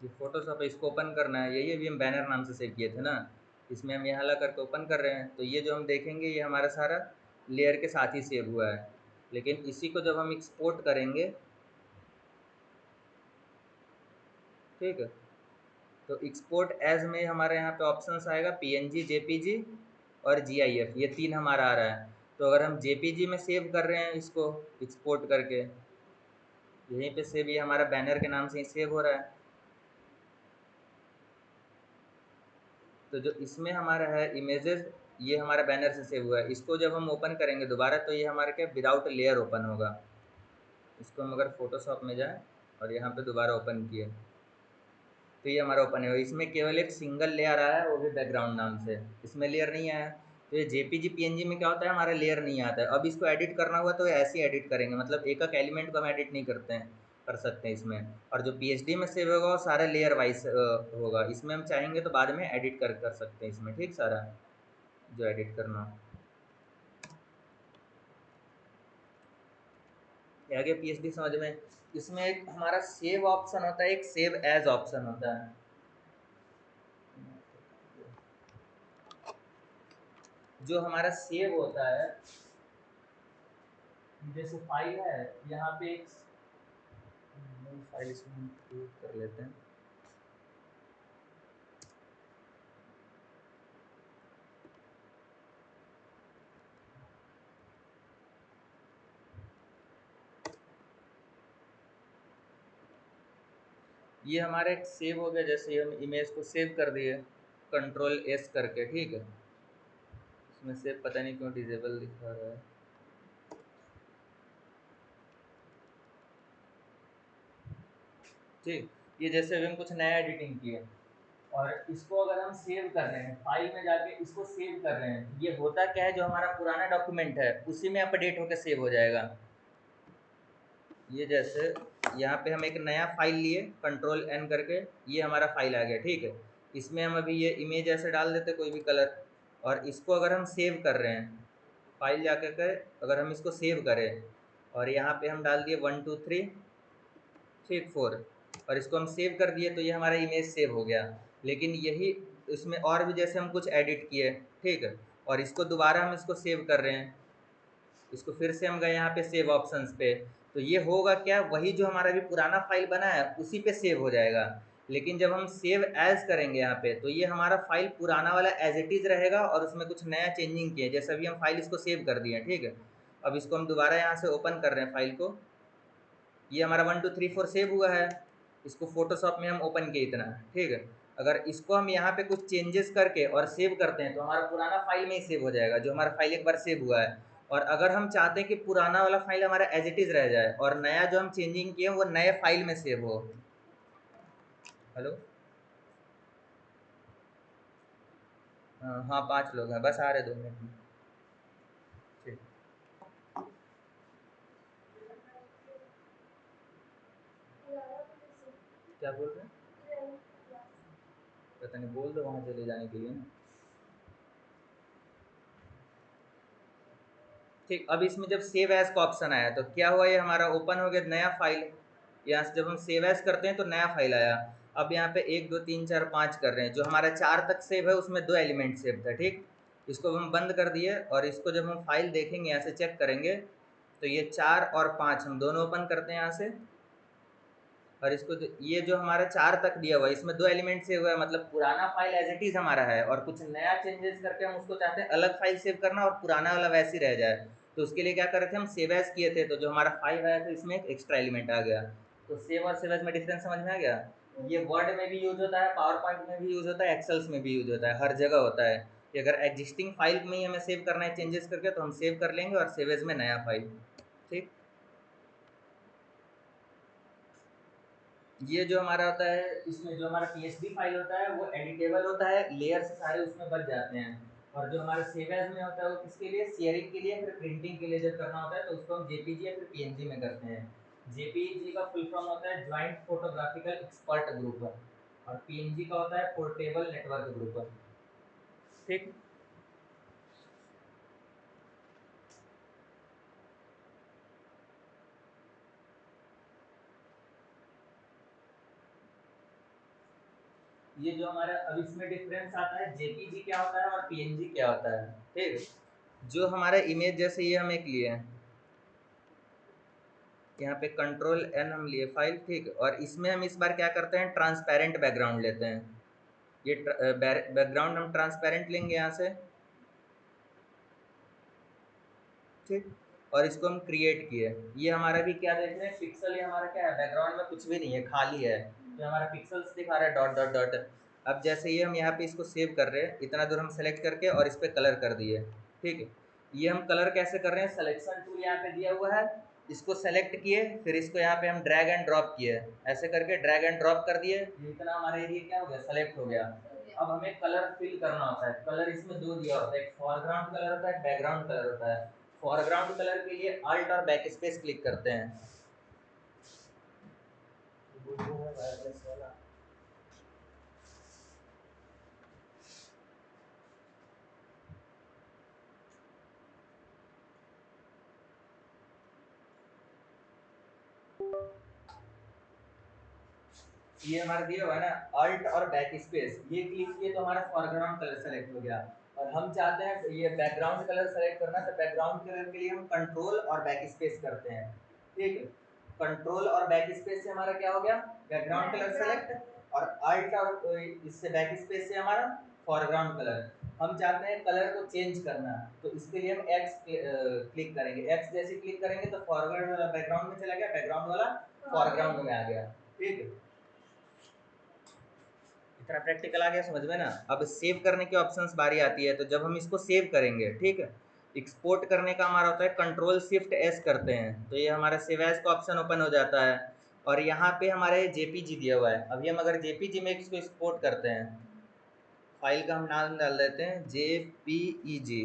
ये फोटोशॉप है, इसको ओपन करना है, यही अभी हम बैनर नाम से सेव किए थे ना, इसमें हम यहाँ ला करके ओपन कर रहे हैं, तो ये जो हम देखेंगे ये हमारा सारा लेयर के साथ ही सेव हुआ है। लेकिन इसी को जब हम एक्सपोर्ट करेंगे, ठीक है, तो एक्सपोर्ट एज में हमारे यहाँ पे ऑप्शंस आएगा पीएनजी, जेपीजी और जीआईएफ, ये तीन हमारा आ रहा है। तो अगर हम जेपीजी में सेव कर रहे हैं इसको एक्सपोर्ट करके, यहीं पे सेव, ये हमारा बैनर के नाम से ही सेव हो रहा है। तो जो इसमें हमारा है इमेजेस, ये हमारा बैनर से सेव हुआ है, इसको जब हम ओपन करेंगे दोबारा तो ये हमारे क्या विदाउट लेयर ओपन होगा। इसको हम अगर फोटोशॉप में जाएं और यहाँ पे दोबारा ओपन किए तो ये हमारा ओपन है, इसमें केवल एक सिंगल लेयर आया है, वो भी बैकग्राउंड नाम से, इसमें लेयर नहीं आया। तो ये जेपीजी पीएनजी में क्या होता है, हमारा लेयर नहीं आता है। अब इसको एडिट करना हुआ तो ऐसे ही एडिट करेंगे, मतलब एक एक एलिमेंट को हम एडिट नहीं करते हैं, कर सकते हैं इसमें। और जो पीएचडी में सेव होगा वो सारा लेयर वाइज होगा, इसमें हम चाहेंगे तो बाद में एडिट कर सकते हैं इसमें, ठीक, सारा जो एडिट करना हो। ये आ गया पीएचडी समझ में। इसमें एक हमारा सेव ऑप्शन होता है, एक सेव एज ऑप्शन होता है। जो हमारा सेव होता है, जैसे फाइल है, यहाँ पे एक फाइल इसमें हम क्रिएट कर लेते हैं। ये हमारा एक सेव हो गया, जैसे हम इमेज को सेव कर दिए कंट्रोल एस करके, ठीक है, इसमें सेव पता नहीं क्यों डिजेबल दिखा रहा है। ठीक, ये जैसे अभी हम कुछ नया एडिटिंग किए और इसको अगर हम सेव कर रहे हैं, फाइल में जाके इसको सेव कर रहे हैं, ये होता क्या है, जो हमारा पुराना डॉक्यूमेंट है उसी में अपडेट होकर सेव हो जाएगा। ये जैसे यहाँ पे हम एक नया फाइल लिए कंट्रोल एन करके, ये हमारा फाइल आ गया, ठीक है, इसमें हम अभी ये इमेज ऐसे डाल देते कोई भी कलर, और इसको अगर हम सेव कर रहे हैं फाइल जाकर के, अगर हम इसको सेव करें और यहाँ पे हम डाल दिए 1 2 3 ठीक 4, और इसको हम सेव कर दिए तो ये हमारा इमेज सेव हो गया। लेकिन यही इसमें और भी जैसे हम कुछ एडिट किए, ठीक है, और इसको दोबारा हम इसको सेव कर रहे हैं, इसको फिर से हम गए यहाँ पे सेव ऑप्शंस पे, तो ये होगा क्या, वही जो हमारा भी पुराना फाइल बना है उसी पे सेव हो जाएगा। लेकिन जब हम सेव एज करेंगे यहाँ पे, तो ये हमारा फाइल पुराना वाला एज इट इज़ रहेगा और उसमें कुछ नया चेंजिंग किया, जैसे अभी हम फाइल इसको सेव कर दिए, ठीक है। अब इसको हम दोबारा यहाँ से ओपन कर रहे हैं फाइल को, ये हमारा 1 2 3 4 सेव हुआ है, इसको फोटोशॉप में हम ओपन किए इतना, ठीक है। अगर इसको हम यहाँ पे कुछ चेंजेस करके और सेव करते हैं तो हमारा पुराना फाइल में ही सेव हो जाएगा, जो हमारा फाइल एक बार सेव हुआ है। और अगर हम चाहते हैं कि पुराना वाला फाइल हमारा एज इट इज़ रह जाए और नया जो हम चेंजिंग किए वो नए फाइल में सेव हो। हेलो, हाँ हाँ 5 लोग हैं, बस आ रहे 2 मिनट में, ठीक। क्या बोल रहे हैं, पता नहीं, बोल दो वहाँ चले जाने के लिए ना। ठीक, अब इसमें जब सेव एज का ऑप्शन आया तो क्या हुआ, ये हमारा ओपन हो गया नया फाइल। यहाँ से जब हम सेव एज करते हैं तो नया फाइल आया। अब यहाँ पे 1 2 3 4 5 कर रहे हैं, जो हमारा 4 तक सेव है उसमें 2 एलिमेंट सेव था, ठीक। इसको हम बंद कर दिए और इसको जब हम फाइल देखेंगे यहाँ से चेक करेंगे, तो ये 4 और 5 हम दोनों ओपन करते हैं यहाँ से, और इसको ये जो हमारा 4 तक दिया हुआ है इसमें 2 एलिमेंट सेव हुआ है, मतलब पुराना फाइल एज इट इज़ हमारा है और कुछ नया चेंजेस करके हम उसको चाहते हैं अलग फाइल सेव करना और पुराना वाला वैसे ही रह जाए। तो उसके लिए क्या कर रहे थे, हम सेव एज किए थे, तो जो हमारा 5 आया था इसमें एक एक्स्ट्रा एलिमेंट आ गया। तो सेव और सेव एज में डिफरेंस समझ में आ गया। ये वर्ड में भी यूज होता है, पावर पॉइंट में भी यूज होता है, एक्सेल्स में भी यूज होता है, हर जगह होता है कि अगर एग्जिस्टिंग फाइल में ही हमें सेव करना है चेंजेस करके तो हम सेव कर लेंगे और सेव एज में नया फाइल, ठीक। ये जो हमारा होता है, इसमें जो हमारा पीएसडी फाइल होता है वो एडिटेबल होता है, लेयर्स सारे उसमें बच जाते हैं। और जो हमारे सेव एज में होता है वो किसके लिए, शेयरिंग के लिए, फिर प्रिंटिंग के लिए जब करना होता है तो उसको हम जेपीजी या फिर पीएनजी में करते हैं। जेपीजी का फुल फॉर्म होता है ज्वाइंट फोटोग्राफिकल एक्सपर्ट ग्रुप, और पीएनजी का होता है पोर्टेबल नेटवर्क ग्रुप, ठीक। ये जो हमारा अब इसमें डिफरेंस आता है, जेपीजी क्या होता है और पीएनजी क्या होता है, ठीक। जो हमारा इमेज जैसे ये हम एक लिए हैं, यहाँ पे कंट्रोल एन हम लिए फाइल, ठीक। और इसमें हम इस बार क्या करते हैं, ट्रांसपेरेंट बैकग्राउंड लेते हैं। ये बैकग्राउंड हम ट्रांसपेरेंट लेंगे यहाँ से, ठीक। और इसको हम क्रिएट किए, ये हमारा भी क्या देख रहे हैं, पिक्सल, ये हमारा क्या है, बैकग्राउंड में कुछ भी नहीं है, खाली है, तो हमारा पिक्सल्स दिखा रहा है डॉट डॉट डॉट। अब जैसे ये हम यहाँ पे इसको सेव कर रहे हैं, इतना दूर हम सेलेक्ट करके और इस पर कलर कर दिए, ठीक है। ये हम कलर कैसे कर रहे हैं, सिलेक्शन टूल यहाँ पे दिया हुआ है, इसको सेलेक्ट किए, फिर इसको यहाँ पे हम ड्रैग एंड ड्रॉप किए, ऐसे करके ड्रैग एंड ड्रॉप कर दिए, ये इतना हमारा एरिया क्या हो गया, सेलेक्ट हो गया। अब हमें कलर फिल करना होता है, कलर इसमें 2 दिया होता है, एक फॉरग्राउंड कलर होता है, एक बैकग्राउंड कलर होता है। फॉरग्राउंड कलर के लिए अल्ट और बैक स्पेस क्लिक करते हैं। ये हमारा दिया हुआ है ना, अल्ट और बैक स्पेस, ये क्लिक किए तो हमारा फॉरग्राउंड कलर सेलेक्ट हो गया। और हम चाहते हैं ये बैकग्राउंड कलर सेलेक्ट करना, तो बैकग्राउंड कलर के लिए हम कंट्रोल और बैक स्पेस करते हैं, ठीक है। कंट्रोल और बैक स्पेस से हमारा क्या हो गया, बैकग्राउंड कलर सेलेक्ट, और अल्ट और इससे बैक स्पेस से हमारा फॉरग्राउंड कलर। हम चाहते हैं कलर को चेंज करना, तो इसके लिए हम एक्स क्लिक करेंगे, एक्स जैसे क्लिक करेंगे तो फॉरवर्ड वाला बैकग्राउंड में चला गया, बैकग्राउंड वाला फॉरग्राउंड में आ गया, ठीक है। इतना प्रैक्टिकल आ गया समझ में ना। अब सेव करने के ऑप्शंस बारी आती है, तो जब हम इसको सेव करेंगे, ठीक है, एक्सपोर्ट करने का हमारा होता है कंट्रोल शिफ्ट एस करते हैं, तो ये हमारा सेव एज का ऑप्शन ओपन हो जाता है। और यहाँ पे हमारे जेपीजी दिया हुआ है, अभी हम अगर जेपीजी में इसको एक्सपोर्ट करते हैं, फाइल का हम नाम डाल देते हैं जेपीईजी,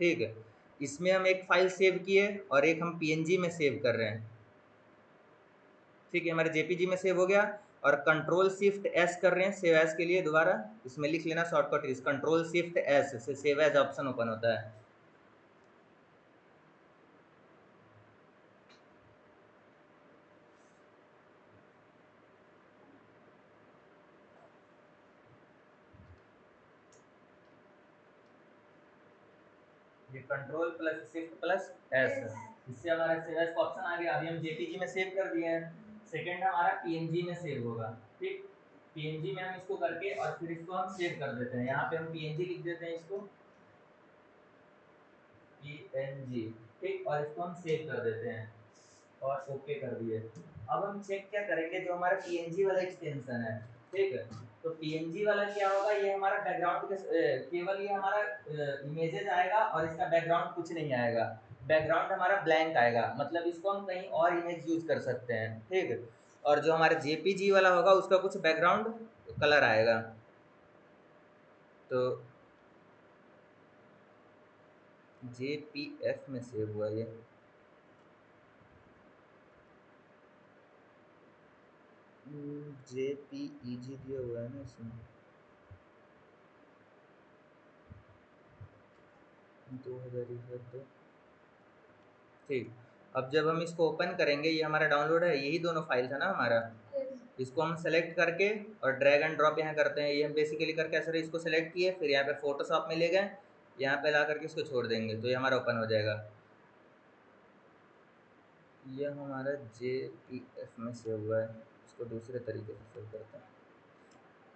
ठीक है। इसमें हम एक फाइल सेव किए और एक हम पीएनजी में सेव कर रहे हैं, ठीक है। हमारे जेपीजी में सेव हो गया, और कंट्रोल शिफ्ट एस कर रहे हैं सेव एज के लिए, दोबारा इसमें लिख लेना शॉर्टकट इस कंट्रोल शिफ्ट एस से सेव एज ऑप्शन ओपन होता है। ये control plus shift plus S, इससे हमारा सेव एज का ऑप्शन आ गया। अभी हम जेपीजी में सेव कर दिए हैं। सेकंड हमारा पीएनजी में सेव होगा। ठीक, पीएनजी में हम इसको करके और फिर इसको हम सेव कर देते हैं। यहाँ पे हम पीएनजी लिख देते हैं, इसको पीएनजी। ठीक, और इसको हम सेव कर देते हैं और ओके कर दिए। अब हम चेक क्या करेंगे, जो हमारा पीएनजी वाला एक्सटेंशन है, ठीक है, तो पीएनजी वाला क्या होगा, ये हमारा बैकग्राउंड के केवल ये हमारा इमेजेस आएगा और इसका बैकग्राउंड कुछ नहीं आएगा। बैकग्राउंड हमारा ब्लैंक आएगा, मतलब इसको हम कहीं और इमेज यूज कर सकते हैं। ठीक है, और जो हमारा जेपीजी वाला होगा उसका कुछ बैकग्राउंड कलर आएगा। तो जेपीएफ में सेव हुआ ये, जेपीईजी दिया हुआ है ना इसमें, 2001। ठीक, अब जब हम इसको ओपन करेंगे, ये हमारा डाउनलोड है, यही दोनों फाइल था ना हमारा। इसको हम सेलेक्ट करके और ड्रैग एंड ड्रॉप यहाँ करते हैं। ये हम बेसिकली करके ऐसे इसको सेलेक्ट किए, फिर यहाँ पे फोटोशॉप में ले गए, यहाँ पे ला करके इसको छोड़ देंगे तो ये हमारा ओपन हो जाएगा। ये हमारा JPF में सेव हुआ है, इसको दूसरे तरीके से सेव करते हैं।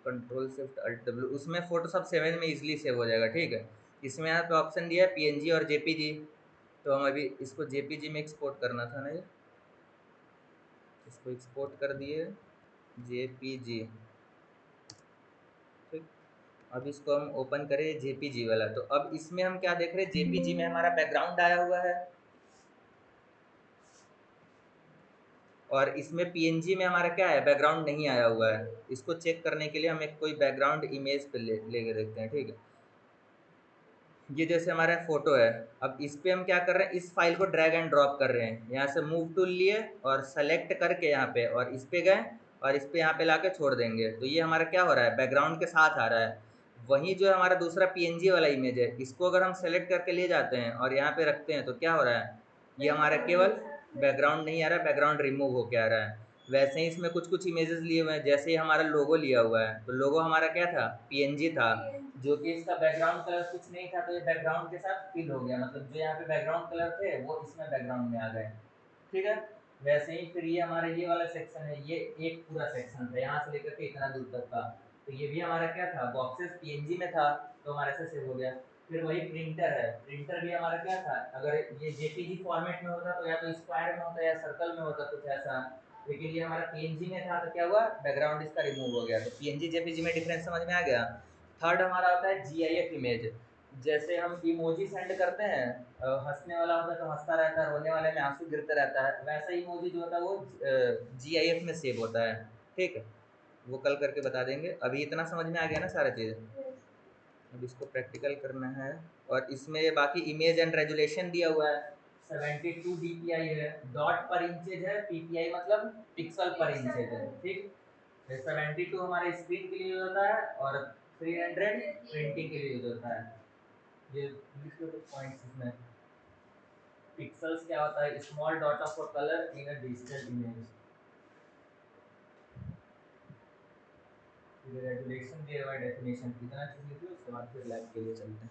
कंट्रोल शिफ्ट अल्ट डब्ल्यू, उसमें फोटोशॉप 7 में इजीली सेव हो जाएगा। ठीक है, इसमें यहाँ पे ऑप्शन दिया है PNG और JPG, तो हम अभी इसको JPG में एक्सपोर्ट करना था ना, ये इसको एक्सपोर्ट कर दिए JPG। ठीक, अब इसको हम ओपन करें JPG वाला, तो अब इसमें हम क्या देख रहे हैं, JPG में हमारा बैकग्राउंड आया हुआ है और इसमें PNG में हमारा क्या है, बैकग्राउंड नहीं आया हुआ है। इसको चेक करने के लिए हम एक कोई बैकग्राउंड इमेज पे लेके देखते हैं। ठीक है, ये जैसे हमारा फोटो है, अब इस पे हम क्या कर रहे हैं, इस फाइल को ड्रैग एंड ड्रॉप कर रहे हैं। यहाँ से मूव टूल लिए और सेलेक्ट करके यहाँ पे और इस पे गए और इस पे यहाँ पे लाके छोड़ देंगे, तो ये हमारा क्या हो रहा है, बैकग्राउंड के साथ आ रहा है। वहीं जो हमारा दूसरा PNG वाला इमेज है, इसको अगर हम सेलेक्ट करके ले जाते हैं और यहाँ पे रखते हैं, तो क्या हो रहा है, ये हमारा केवल बैकग्राउंड नहीं आ रहा है, बैकग्राउंड रिमूव होके आ रहा है। वैसे ही इसमें कुछ कुछ इमेजेस लिए हुए हैं, जैसे ही हमारा लोगो लिया हुआ है, तो लोगो हमारा क्या था, PNG था, जो कि इसका बैकग्राउंड कलर कुछ नहीं था, तो ये बैकग्राउंड के साथ फिल हो गया, मतलब जो यहाँ पे बैकग्राउंड कलर थे वो इसमें बैकग्राउंड में आ गए। ठीक है, वैसे ही फिर ये हमारा ये वाला सेक्शन है, ये एक पूरा सेक्शन था यहाँ से लेकर के इतना दूर तक का, तो ये भी हमारा क्या था, बॉक्सेस PNG में था, तो हमारे से सेव हो गया। फिर वही प्रिंटर है, प्रिंटर भी हमारा क्या था, अगर ये JPG फॉर्मेट में होता तो या तो स्क्वायर में होता या सर्कल में होता कुछ ऐसा, लेकिन ये हमारा PNG में था, तो क्या हुआ, बैकग्राउंड इसका रिमूव हो गया। तो PNG JPG में डिफरेंस समझ में आ गया। थर्ड हमारा होता है GIF इमेज। जैसे हम इमोजी सेंड करते हैं, हंसने वाला होता है तो हंसता रहता है, रोने वाले में आंसू गिरते रहता है, वैसा इमोजी जो होता है वो GIF में सेव होता है। ठीक है, वो कल करके बता देंगे। अभी इतना समझ में आ गया ना सारा चीज़। अब इसको प्रैक्टिकल करना है, और इसमें बाकी इमेज एंड रेजुलेशन दिया हुआ है। 72 DPI है, डॉट पर इंचेज है, PPI मतलब पिक्सल पर इंचेज है। ठीक, 72 हमारे स्क्रीन के लिए यूज होता है और 300 प्रिंटिंग के लिए यूज होता है। ये लिख लो कुछ पॉइंट्स इसमें। पिक्सल्स क्या होता है, small dot of colour in a digital image. Resolution दिया हुआ है, डेफिनेशन, कितना चीज लिखी, उसके बाद फिर लैब के लिए चलते हैं।